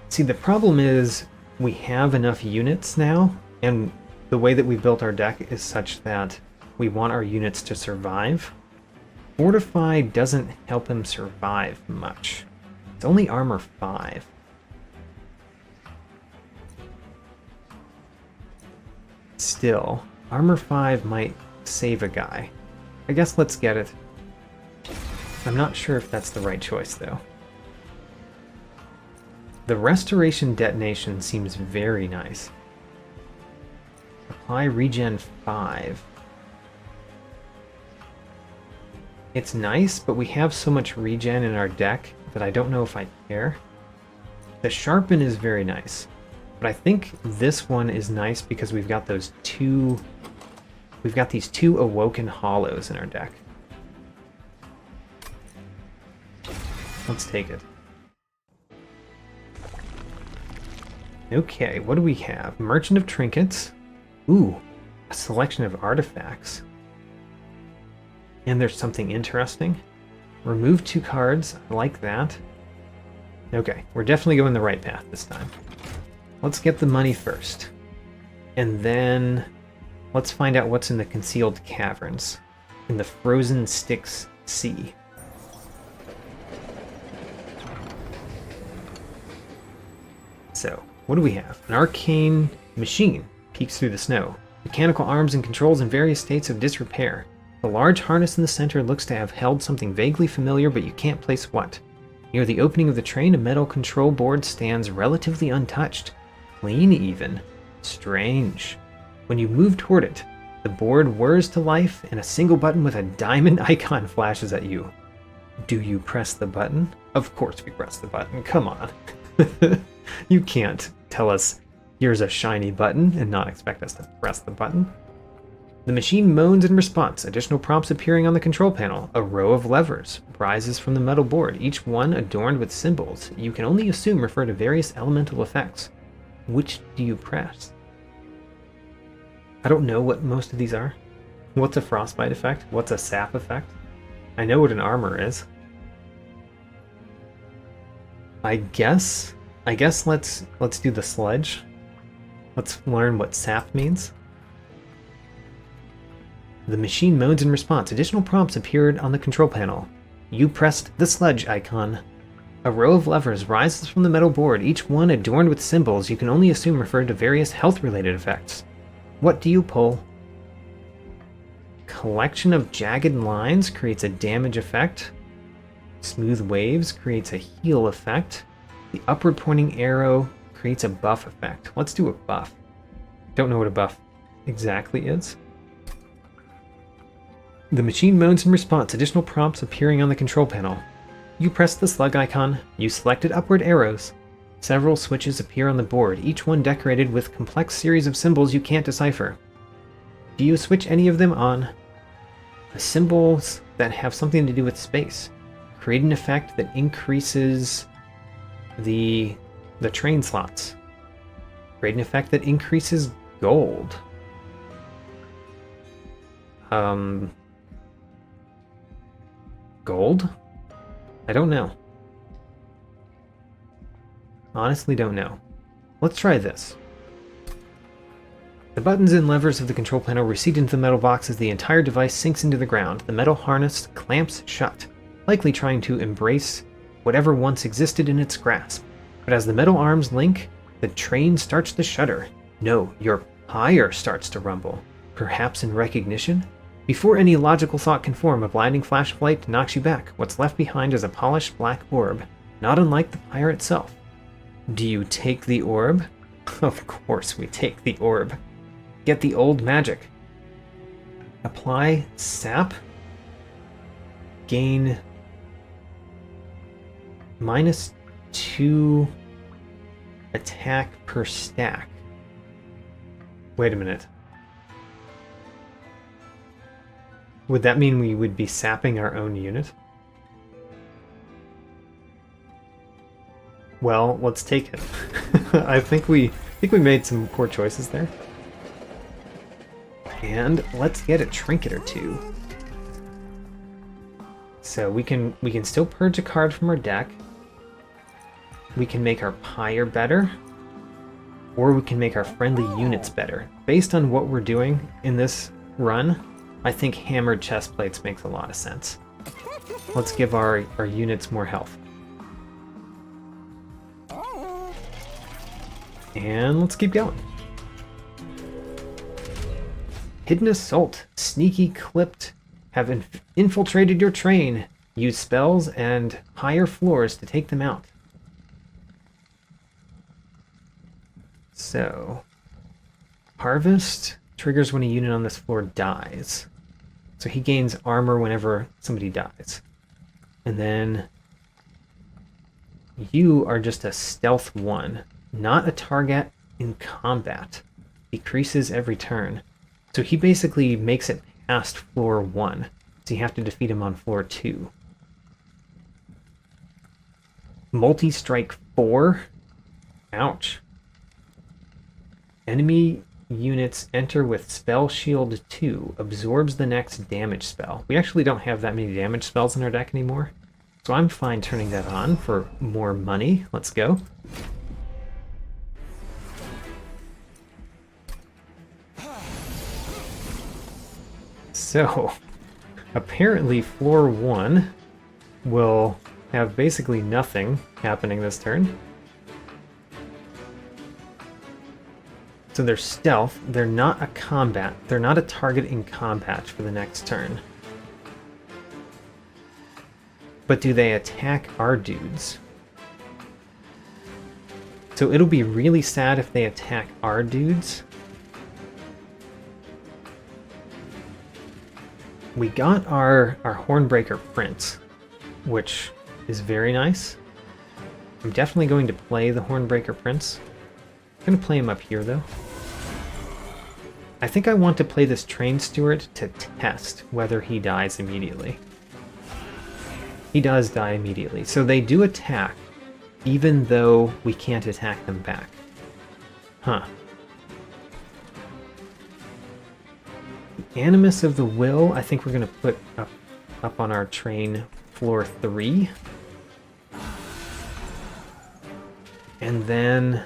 See, the problem is we have enough units now, and the way that we built our deck is such that we want our units to survive. Fortify doesn't help him survive much. It's only armor 5. Still, armor 5 might save a guy. I guess let's get it. I'm not sure if that's the right choice, though. The restoration detonation seems very nice. Apply regen 5. It's nice, but we have so much regen in our deck that I don't know if I care. The sharpen is very nice, but I think this one is nice because we've got those two... We've got these 2 Awoken Hollows in our deck. Let's take it. Okay, what do we have? Merchant of Trinkets. Ooh, a selection of artifacts. And there's something interesting. Remove 2 cards. I like that. Okay, we're definitely going the right path this time. Let's get the money first. And then let's find out what's in the concealed caverns in the Frozen Styx Sea. So, what do we have? An arcane machine peeks through the snow. Mechanical arms and controls in various states of disrepair. The large harness in the center looks to have held something vaguely familiar, but you can't place what. Near the opening of the train, a metal control board stands relatively untouched. Clean even. Strange. When you move toward it, the board whirs to life and a single button with a diamond icon flashes at you. Do you press the button? Of course we press the button, come on. You can't tell us, here's a shiny button, and not expect us to press the button. The machine moans in response, additional prompts appearing on the control panel. A row of levers rises from the metal board, each one adorned with symbols you can only assume refer to various elemental effects. Which do you press? I don't know what most of these are. What's a frostbite effect? What's a sap effect? I know what an armor is. I guess let's do the sledge. Let's learn what sap means. The machine moans in response. Additional prompts appeared on the control panel. You pressed the sledge icon. A row of levers rises from the metal board, each one adorned with symbols you can only assume refer to various health-related effects. What do you pull? Collection of jagged lines creates a damage effect. Smooth waves creates a heal effect. The upward pointing arrow creates a buff effect. Let's do a buff. Don't know what a buff exactly is. The machine moans in response, additional prompts appearing on the control panel. You press the slug icon, you selected upward arrows. Several switches appear on the board, each one decorated with complex series of symbols you can't decipher. Do you switch any of them on? The symbols that have something to do with space. Create an effect that increases the train slots. Create an effect that increases gold. Gold? I don't know. Honestly don't know. Let's try this. The buttons and levers of the control panel recede into the metal box as the entire device sinks into the ground. The metal harness clamps shut, likely trying to embrace whatever once existed in its grasp. But as the metal arms link, the train starts to shudder. No, your pyre starts to rumble. Perhaps in recognition? Before any logical thought can form, a blinding flash of light knocks you back. What's left behind is a polished black orb, not unlike the pyre itself. Do you take the orb? Of course we take the orb. Get the old magic. Apply sap. Gain -2 attack per stack. Wait a minute. Would that mean we would be sapping our own unit? Well, let's take it. I think we made some poor choices there. And let's get a trinket or two. So we can still purge a card from our deck. We can make our pyre better, or we can make our friendly units better. Based on what we're doing in this run, I think hammered chest plates makes a lot of sense. Let's give our units more health. And let's keep going. Hidden Assault. Sneaky Clipped have infiltrated your train. Use spells and higher floors to take them out. So, Harvest triggers when a unit on this floor dies. So he gains armor whenever somebody dies. And then you are just a stealth 1, not a target in combat. Decreases every turn. So he basically makes it past floor 1. So you have to defeat him on floor 2. Multi-strike 4? Ouch. Enemy units enter with Spell Shield 2, absorbs the next damage spell. We actually don't have that many damage spells in our deck anymore, so I'm fine turning that on for more money. Let's go. So, apparently floor 1 will have basically nothing happening this turn. So they're stealth, they're not a combat, they're not a target in combat for the next turn. But do they attack our dudes? So it'll be really sad if they attack our dudes. We got our Hornbreaker Prince, which is very nice. I'm definitely going to play the Hornbreaker Prince. I'm going to play him up here, though. I think I want to play this Train Steward to test whether he dies immediately. He does die immediately, so they do attack, even though we can't attack them back. Huh. Animus of the Will, I think we're going to put up on our train floor 3. And then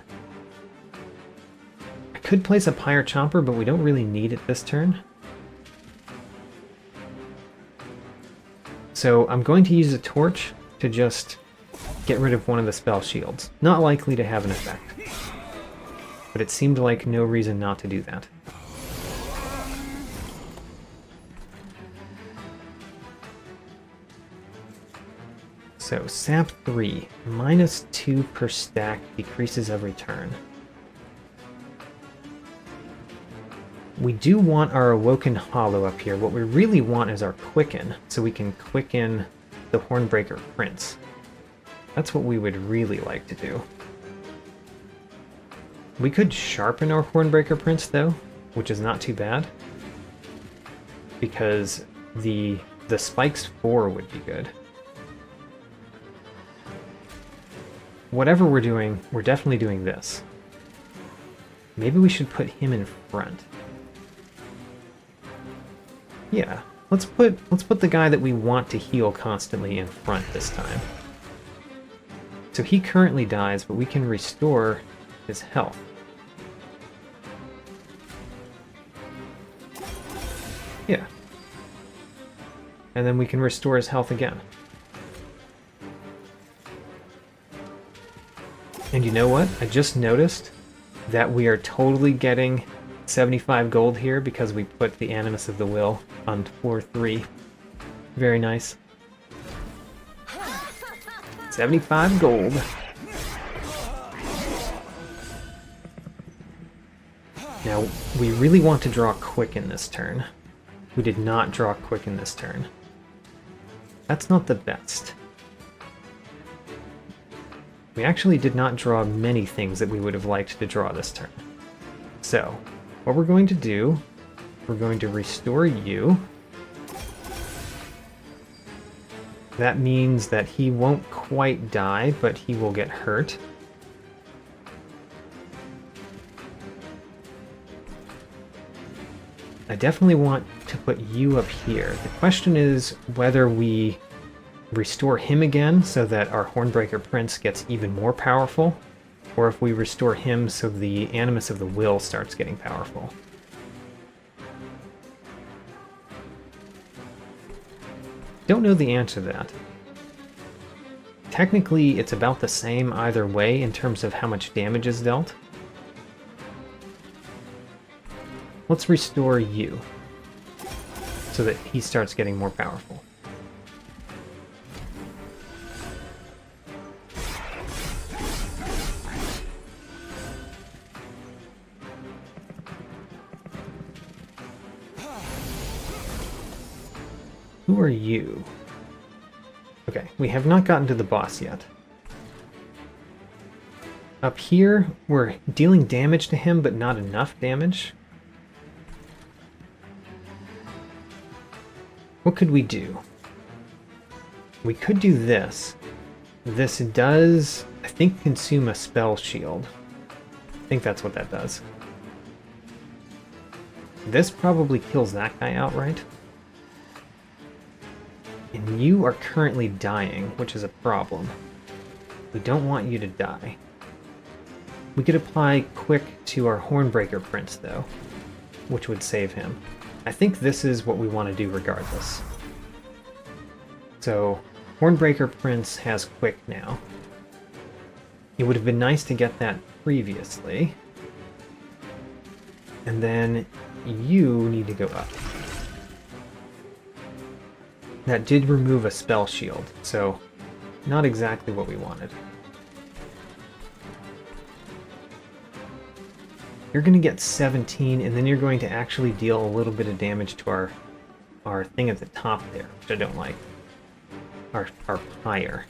I could place a Pyre Chomper, but we don't really need it this turn. So I'm going to use a torch to just get rid of one of the spell shields. Not likely to have an effect. But it seemed like no reason not to do that. So, Sap 3, -2 per stack, decreases every turn. We do want our Awoken Hollow up here. What we really want is our Quicken, so we can quicken the Hornbreaker Prince. That's what we would really like to do. We could sharpen our Hornbreaker Prince, though, which is not too bad. Because the Spikes 4 would be good. Whatever we're doing, we're definitely doing this. Maybe we should put him in front. Yeah, let's put the guy that we want to heal constantly in front this time. So he currently dies, but we can restore his health. Yeah. And then we can restore his health again. And you know what? I just noticed that we are totally getting 75 gold here because we put the Animus of the Will on floor 3. Very nice. 75 gold. Now, we really want to draw Quicken this turn. We did not draw Quicken this turn. That's not the best. We actually did not draw many things that we would have liked to draw this turn. So, what we're going to do, we're going to restore you. That means that he won't quite die, but he will get hurt. I definitely want to put you up here. The question is whether we restore him again so that our Hornbreaker Prince gets even more powerful, or if we restore him so the Animus of the Will starts getting powerful. Don't know the answer to that. Technically, it's about the same either way in terms of how much damage is dealt. Let's restore you so that he starts getting more powerful. Who are you? Okay, we have not gotten to the boss yet. Up here, we're dealing damage to him, but not enough damage. What could we do? We could do this. This does, I think, consume a spell shield. I think that's what that does. This probably kills that guy outright. And you are currently dying, which is a problem. We don't want you to die. We could apply Quick to our Hornbreaker Prince, though, which would save him. I think this is what we want to do regardless. So, Hornbreaker Prince has Quick now. It would have been nice to get that previously. And then you need to go up. That did remove a spell shield, so not exactly what we wanted. You're going to get 17, and then you're going to actually deal a little bit of damage to our our thing at the top there, which I don't like. Our pyre.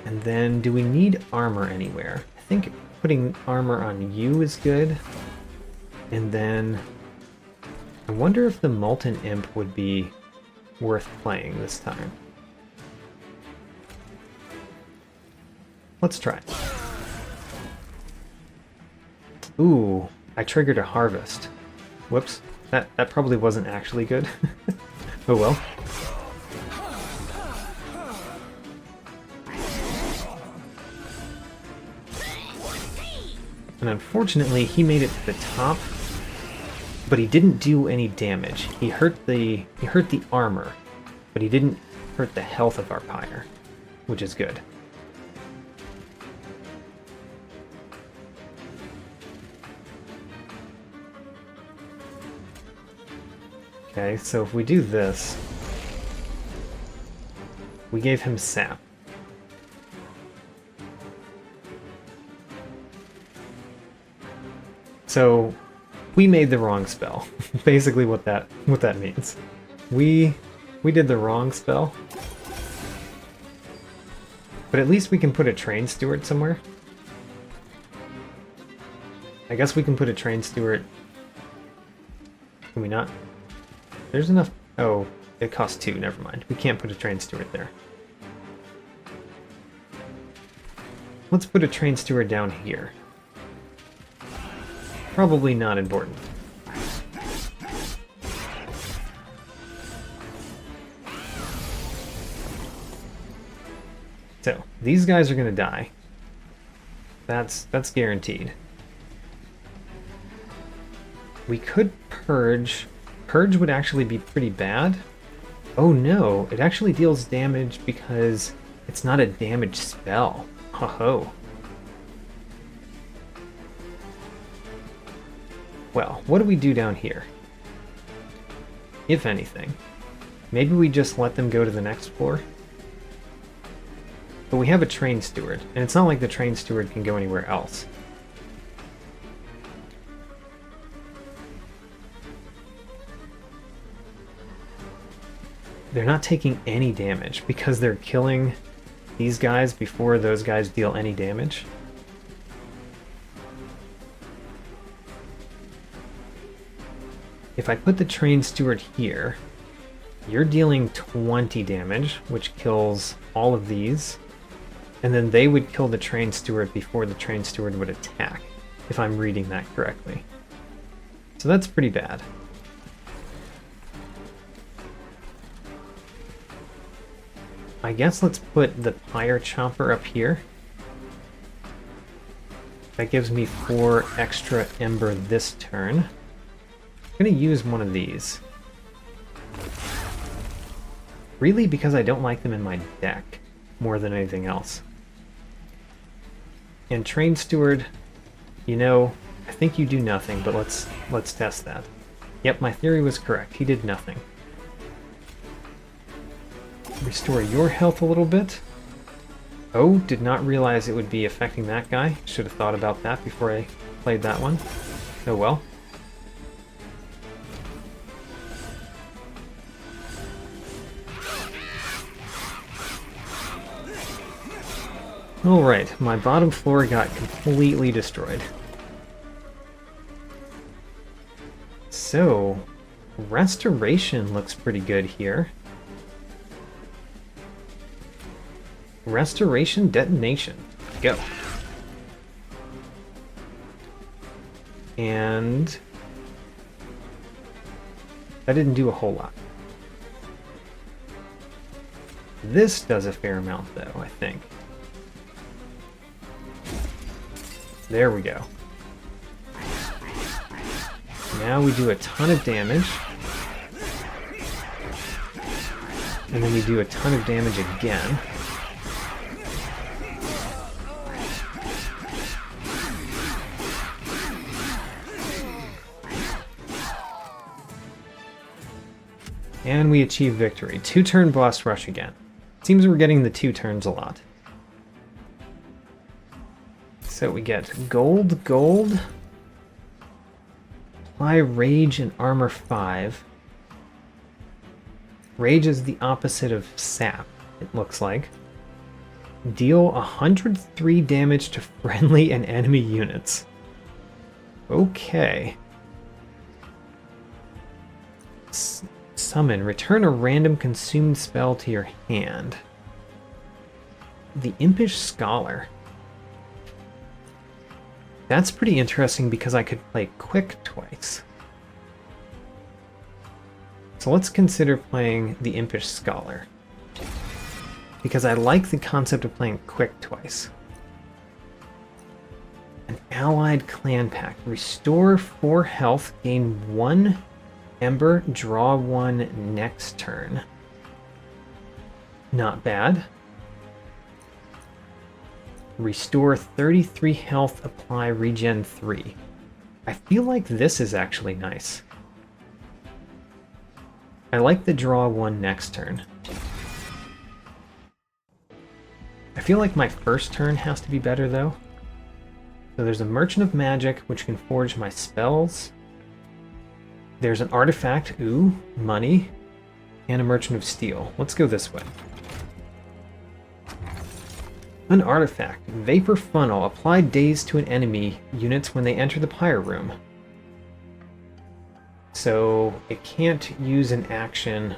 And then, do we need armor anywhere? I think putting armor on you is good. And then, I wonder if the Molten Imp would be worth playing this time. Let's try. Ooh, I triggered a harvest. Whoops, that probably wasn't actually good. Oh well. And unfortunately, he made it to the top, but he didn't do any damage. He hurt the armor, but he didn't hurt the health of our pyre, which is good. Okay, so if we do this, we gave him sap. So we made the wrong spell. Basically what that means. We did the wrong spell. But at least we can put a train steward somewhere. I guess we can put a train steward. Can we not? There's enough. Oh, it costs 2, never mind. We can't put a train steward there. Let's put a train steward down here. Probably not important. So, these guys are gonna die. That's guaranteed. We could purge. Purge would actually be pretty bad. Oh no, it actually deals damage because it's not a damage spell. Ho-ho. Well, what do we do down here? If anything. Maybe we just let them go to the next floor? But we have a train steward, and it's not like the train steward can go anywhere else. They're not taking any damage because they're killing these guys before those guys deal any damage. If I put the train steward here, you're dealing 20 damage, which kills all of these, and then they would kill the train steward before the train steward would attack, if I'm reading that correctly. So that's pretty bad. I guess let's put the pyre chopper up here. That gives me 4 extra ember this turn. I'm gonna use one of these. Really, because I don't like them in my deck more than anything else. And train steward, you know, I think you do nothing, but let's test that. Yep, my theory was correct. He did nothing. Restore your health a little bit. Oh, did not realize it would be affecting that guy. Should have thought about that before I played that one. Oh well. Alright, my bottom floor got completely destroyed. So, restoration looks pretty good here. Restoration, detonation. Go. And that didn't do a whole lot. This does a fair amount though, I think. There we go. Now we do a ton of damage. And then we do a ton of damage again. And we achieve victory. 2-turn boss rush again. Seems we're getting the 2 turns a lot. So we get gold, gold, apply Rage and Armor 5. Rage is the opposite of Sap, it looks like. Deal 103 damage to friendly and enemy units. Okay. Summon. Return a random consumed spell to your hand. The Impish Scholar. That's pretty interesting because I could play Quick twice. So let's consider playing the Impish Scholar, because I like the concept of playing Quick twice. An Allied Clan Pact. Restore 4 health, gain 1 Ember, draw 1 next turn. Not bad. Restore 33 health, apply regen 3. I feel like this is actually nice. I like the draw 1 next turn. I feel like my first turn has to be better though. So there's a Merchant of Magic, which can forge my spells. There's an artifact, ooh, money, and a Merchant of Steel. Let's go this way. An artifact, Vapor Funnel. Apply daze to an enemy units when they enter the Pyre Room. So it can't use an action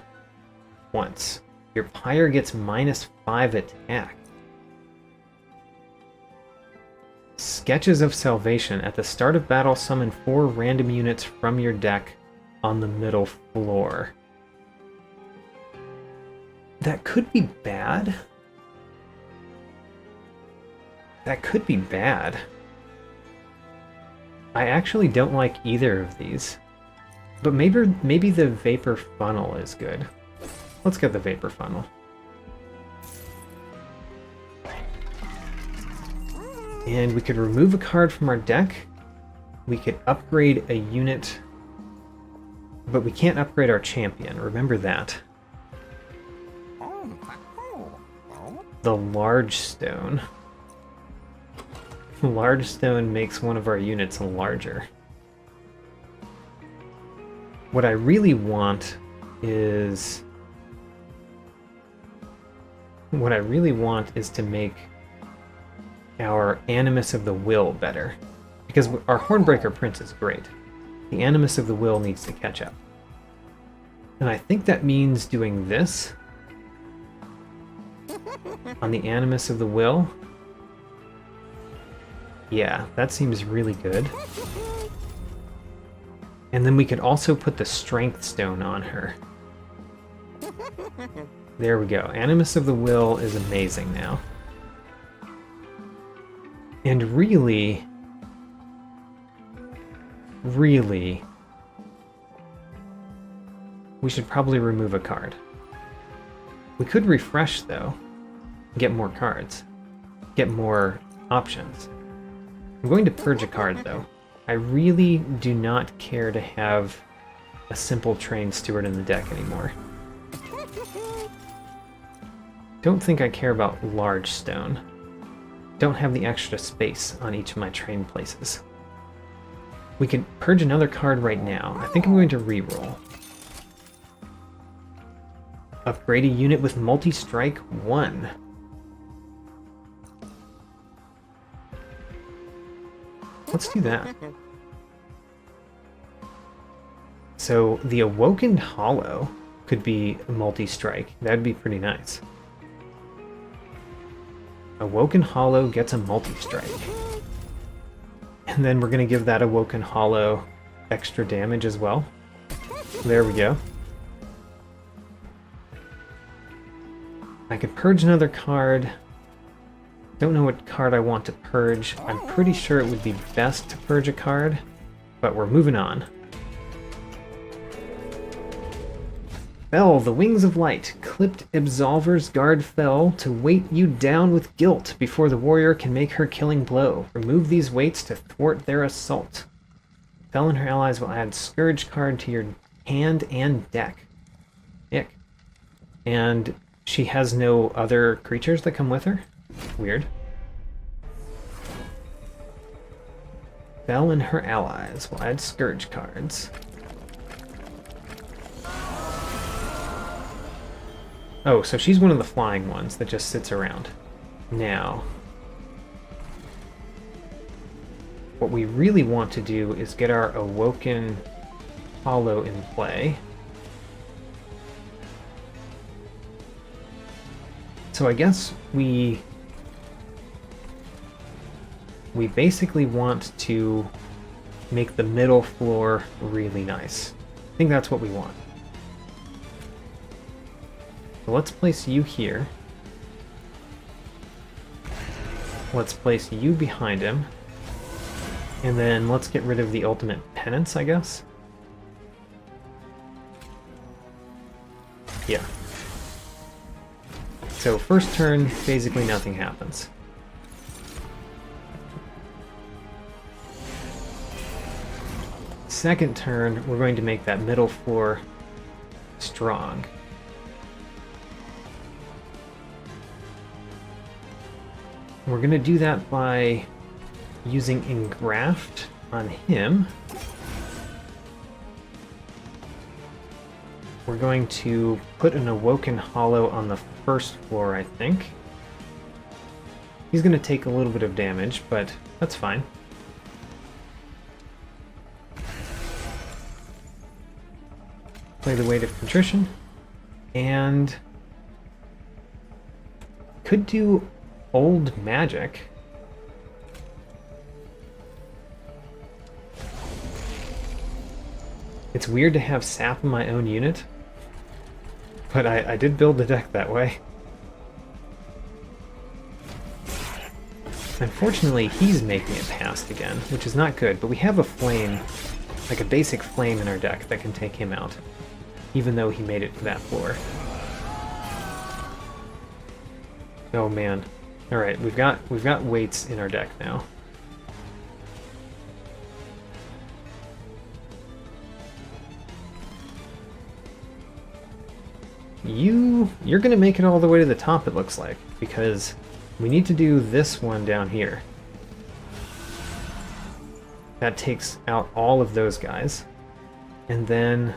once. Your Pyre gets -5 attack. Sketches of Salvation. At the start of battle, summon 4 random units from your deck on the middle floor. That could be bad. That could be bad. I actually don't like either of these. But maybe the Vapor Funnel is good. Let's get the Vapor Funnel. And we could remove a card from our deck. We could upgrade a unit, but we can't upgrade our champion. Remember that. The Large Stone. Large Stone makes one of our units larger. What I really want is... to make our Animus of the Will better. Because our Hornbreaker Prince is great. The Animus of the Will needs to catch up. And I think that means doing this on the Animus of the Will. Yeah, that seems really good. And then we could also put the Strength Stone on her. There we go. Animus of the Will is amazing now. And really, we should probably remove a card. We could refresh, though. Get more cards. Get more options. I'm going to purge a card, though. I really do not care to have a simple Train Steward in the deck anymore. Don't think I care about Large Stone. Don't have the extra space on each of my train places. We could purge another card right now. I think I'm going to reroll. Upgrade a unit with multi-strike 1. Let's do that. So the Awoken Hollow could be multi-strike. That'd be pretty nice. Awoken Hollow gets a multi-strike. And then we're going to give that Awoken Hollow extra damage as well. There we go. I could purge another card. Don't know what card I want to purge. I'm pretty sure it would be best to purge a card, but we're moving on. Fell, the Wings of Light. Clipped Absolver's Guard fell to weight you down with guilt before the warrior can make her killing blow. Remove these weights to thwart their assault. Fell and her allies will add Scourge card to your hand and deck. Ick. And she has no other creatures that come with her? Weird. Belle and her allies will add Scourge cards. Oh, so she's one of the flying ones that just sits around. Now, what we really want to do is get our Awoken Hollow in play. So I guess we basically want to make the middle floor really nice. I think that's what we want. So let's place you here. Let's place you behind him. And then let's get rid of the ultimate penance, I guess. Yeah. So first turn, basically nothing happens. Second turn, we're going to make that middle floor strong. We're going to do that by using Engraft on him. We're going to put an Awoken Hollow on the first floor, I think. He's going to take a little bit of damage, but that's fine. Play the Weight of Contrition, and could do Old Magic. It's weird to have sap in my own unit, but I did build the deck that way. Unfortunately, he's making it past again, which is not good, but we have a flame, like a basic flame in our deck that can take him out, even though he made it to that floor. Oh man. Alright, we've got weights in our deck now. You're gonna make it all the way to the top, it looks like, because we need to do this one down here. That takes out all of those guys. And then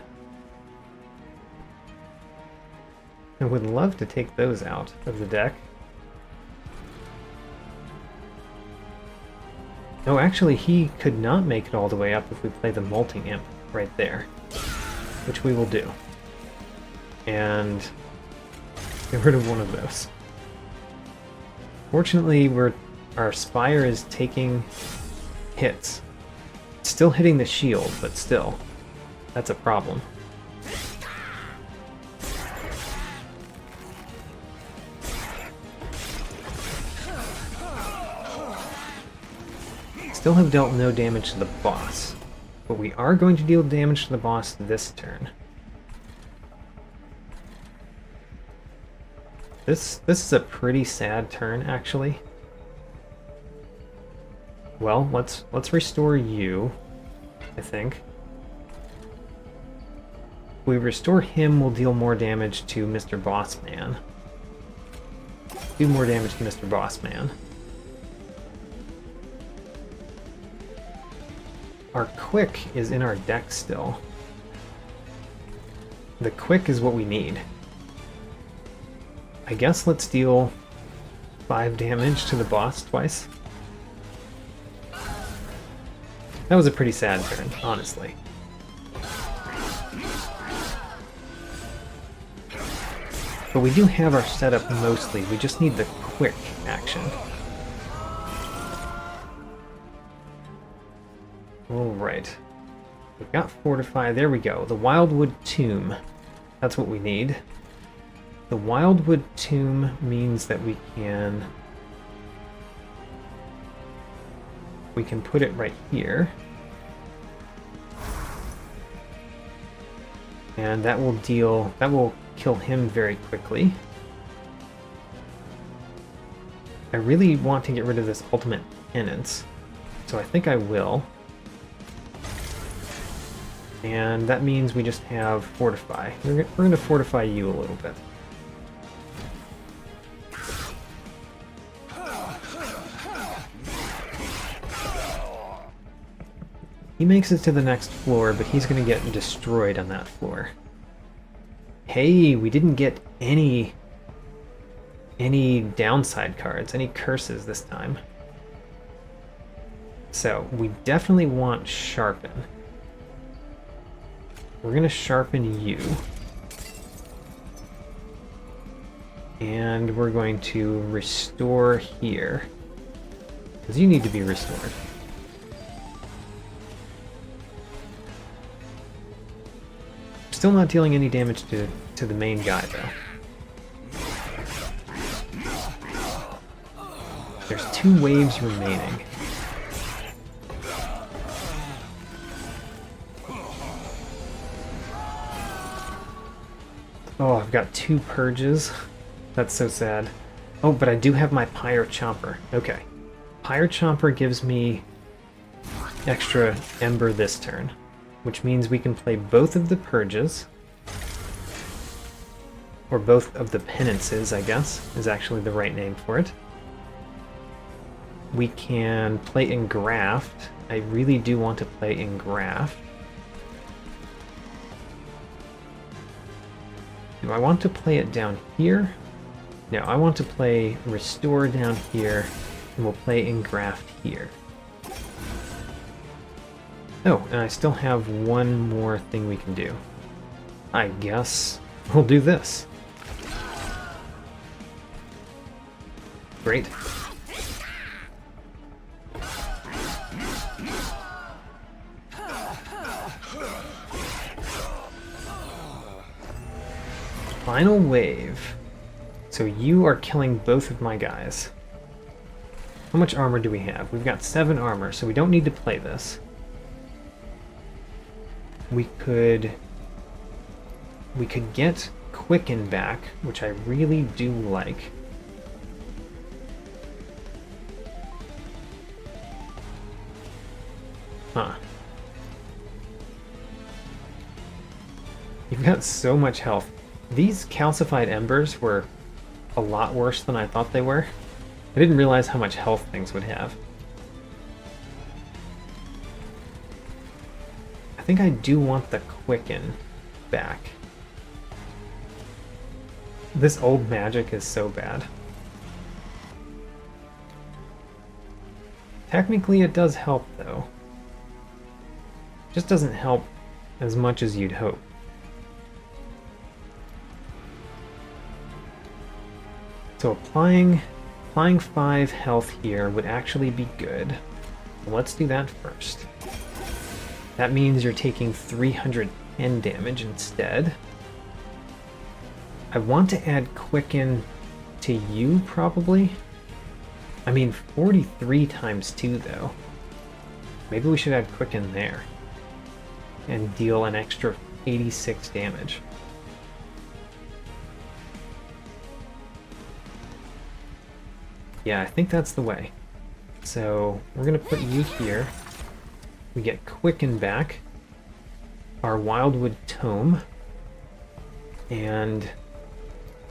I would love to take those out of the deck. No, actually, he could not make it all the way up if we play the Multi-Imp right there, which we will do. And get rid of one of those. Fortunately, our Spire is taking hits. It's still hitting the shield, but still, that's a problem. Still have dealt no damage to the boss, but we are going to deal damage to the boss this turn. This is a pretty sad turn, actually. Well, let's restore you, I think. If we restore him, we'll deal more damage to Mr. Bossman. Do more damage to Mr. Bossman. Our Quick is in our deck still. The Quick is what we need. I guess let's deal 5 damage to the boss twice. That was a pretty sad turn, honestly. But we do have our setup mostly, we just need the Quick action. Alright. We've got Fortify, there we go. The Wildwood Tomb. That's what we need. The Wildwood Tomb means that we can put it right here. And that will kill him very quickly. I really want to get rid of this ultimate penance, so I think I will. And that means we just have Fortify. We're going to fortify you a little bit. He makes it to the next floor, but he's going to get destroyed on that floor. Hey, we didn't get any downside cards, any curses this time. So, we definitely want Sharpen. We're going to sharpen you. And we're going to restore here. Because you need to be restored. Still not dealing any damage to the main guy, though. There's 2 waves remaining. Oh, I've got 2 purges. That's so sad. Oh, but I do have my Pyre Chomper. Okay. Pyre Chomper gives me extra Ember this turn, which means we can play both of the purges, or both of the penances, I guess, is actually the right name for it. We can play Engraft. I really do want to play Engraft. Do I want to play it down here? No, I want to play Restore down here, and we'll play Engraft here. Oh, and I still have one more thing we can do. I guess we'll do this. Great. Final wave. So you are killing both of my guys. How much armor do we have? We've got 7 armor, so we don't need to play this. We could get Quicken back, which I really do like. Huh. You've got so much health. These calcified embers were a lot worse than I thought they were. I didn't realize how much health things would have. I think I do want the Quicken back. This old magic is so bad. Technically it does help though. It just doesn't help as much as you'd hope. So applying 5 health here would actually be good. Let's do that first. That means you're taking 310 damage instead. I want to add Quicken to you, probably. I mean, 43 times 2, though. Maybe we should add Quicken there. And deal an extra 86 damage. Yeah, I think that's the way. So we're going to put you here. We get Quicken back. Our Wildwood Tome. And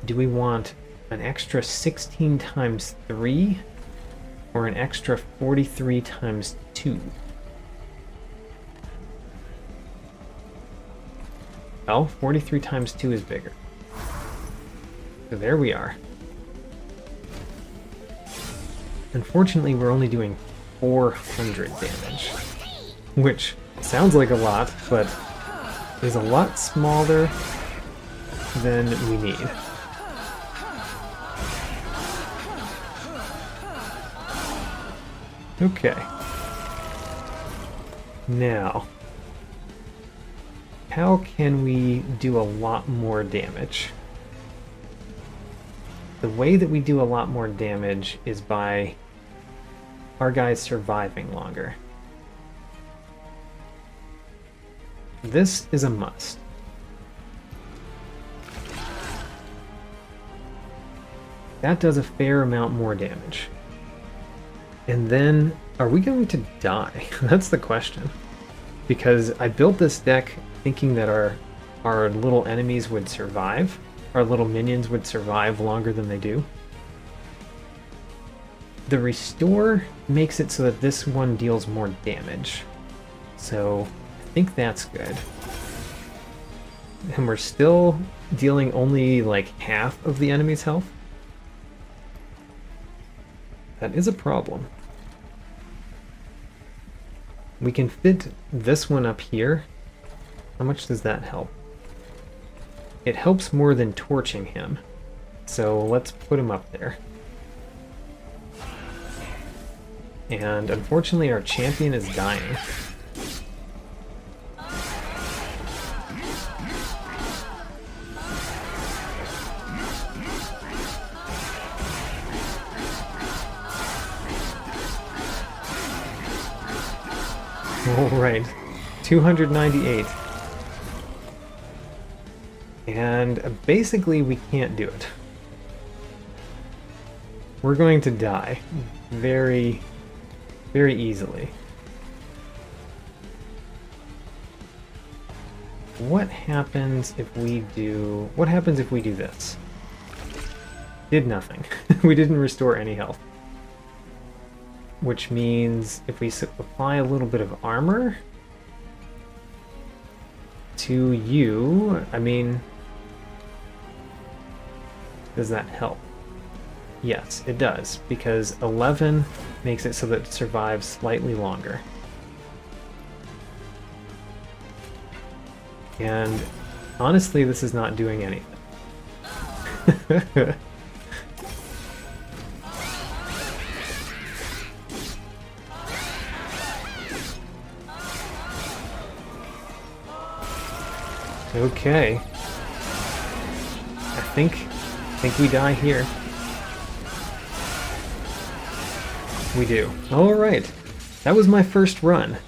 do we want an extra 16 times 3? Or an extra 43 times 2? Well, 43 times 2 is bigger. So there we are. Unfortunately, we're only doing 400 damage, which sounds like a lot, but is a lot smaller than we need. Okay. Now, how can we do a lot more damage? The way that we do a lot more damage is by our guys surviving longer. This is a must. That does a fair amount more damage. And then, are we going to die? That's the question. Because I built this deck thinking that our little enemies would survive. Our little minions would survive longer than they do. The Restore makes it so that this one deals more damage. So I think that's good. And we're still dealing only like half of the enemy's health. That is a problem. We can fit this one up here. How much does that help? It helps more than torching him. So let's put him up there. And unfortunately our champion is dying. Alright, 298. And basically we can't do it. We're going to die very, very easily. What happens if we do this? Did nothing. We didn't restore any health. Which means if we apply a little bit of armor to you, I mean, does that help? Yes, it does, because 11 makes it so that it survives slightly longer. And honestly, this is not doing anything. Okay. I think we die here. We do. Alright. That was my first run.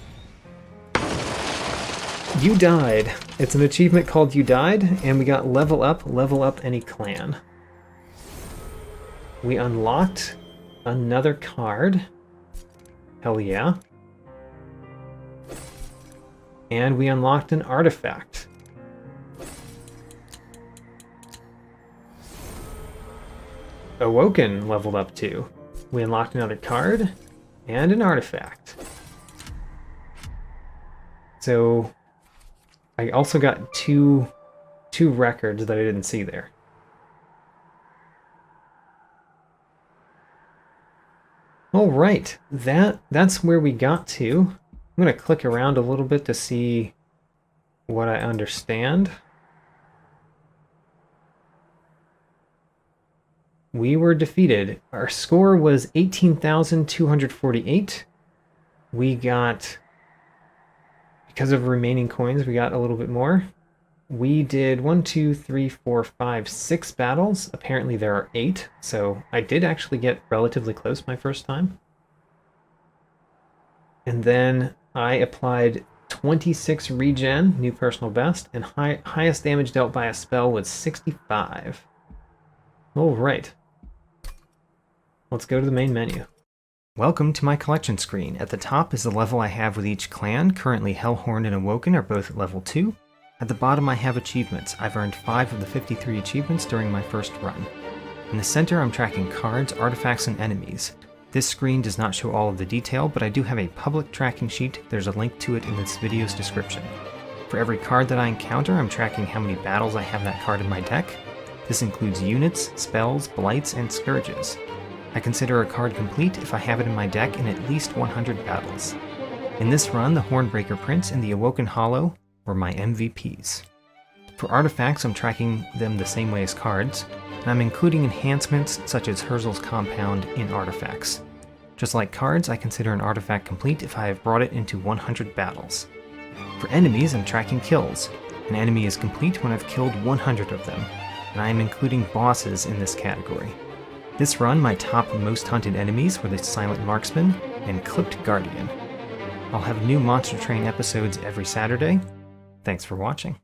You died. It's an achievement called You Died, and we got level up any clan. We unlocked another card. Hell yeah. And we unlocked an artifact. Awoken leveled up too. We unlocked another card and an artifact. So I also got two records that I didn't see there. All right, that's where we got to. I'm going to click around a little bit to see what I understand. We were defeated. Our score was 18,248. We got, because of remaining coins, we got a little bit more. We did 1, 2, 3, 4, 5, 6 battles. Apparently there are 8, so I did actually get relatively close my first time. And then I applied 26 regen, new personal best, and highest damage dealt by a spell was 65. All right. Let's go to the main menu. Welcome to my collection screen. At the top is the level I have with each clan. Currently Hellhorned and Awoken are both at level 2. At the bottom I have achievements. I've earned 5 of the 53 achievements during my first run. In the center I'm tracking cards, artifacts, and enemies. This screen does not show all of the detail, but I do have a public tracking sheet. There's a link to it in this video's description. For every card that I encounter, I'm tracking how many battles I have that card in my deck. This includes units, spells, blights, and scourges. I consider a card complete if I have it in my deck in at least 100 battles. In this run, the Hornbreaker Prince and the Awoken Hollow were my MVPs. For artifacts, I'm tracking them the same way as cards, and I'm including enhancements such as Herzl's Compound in artifacts. Just like cards, I consider an artifact complete if I have brought it into 100 battles. For enemies, I'm tracking kills. An enemy is complete when I've killed 100 of them, and I am including bosses in this category. This run, my top most hunted enemies were the Silent Marksman and Clipped Guardian. I'll have new Monster Train episodes every Saturday. Thanks for watching.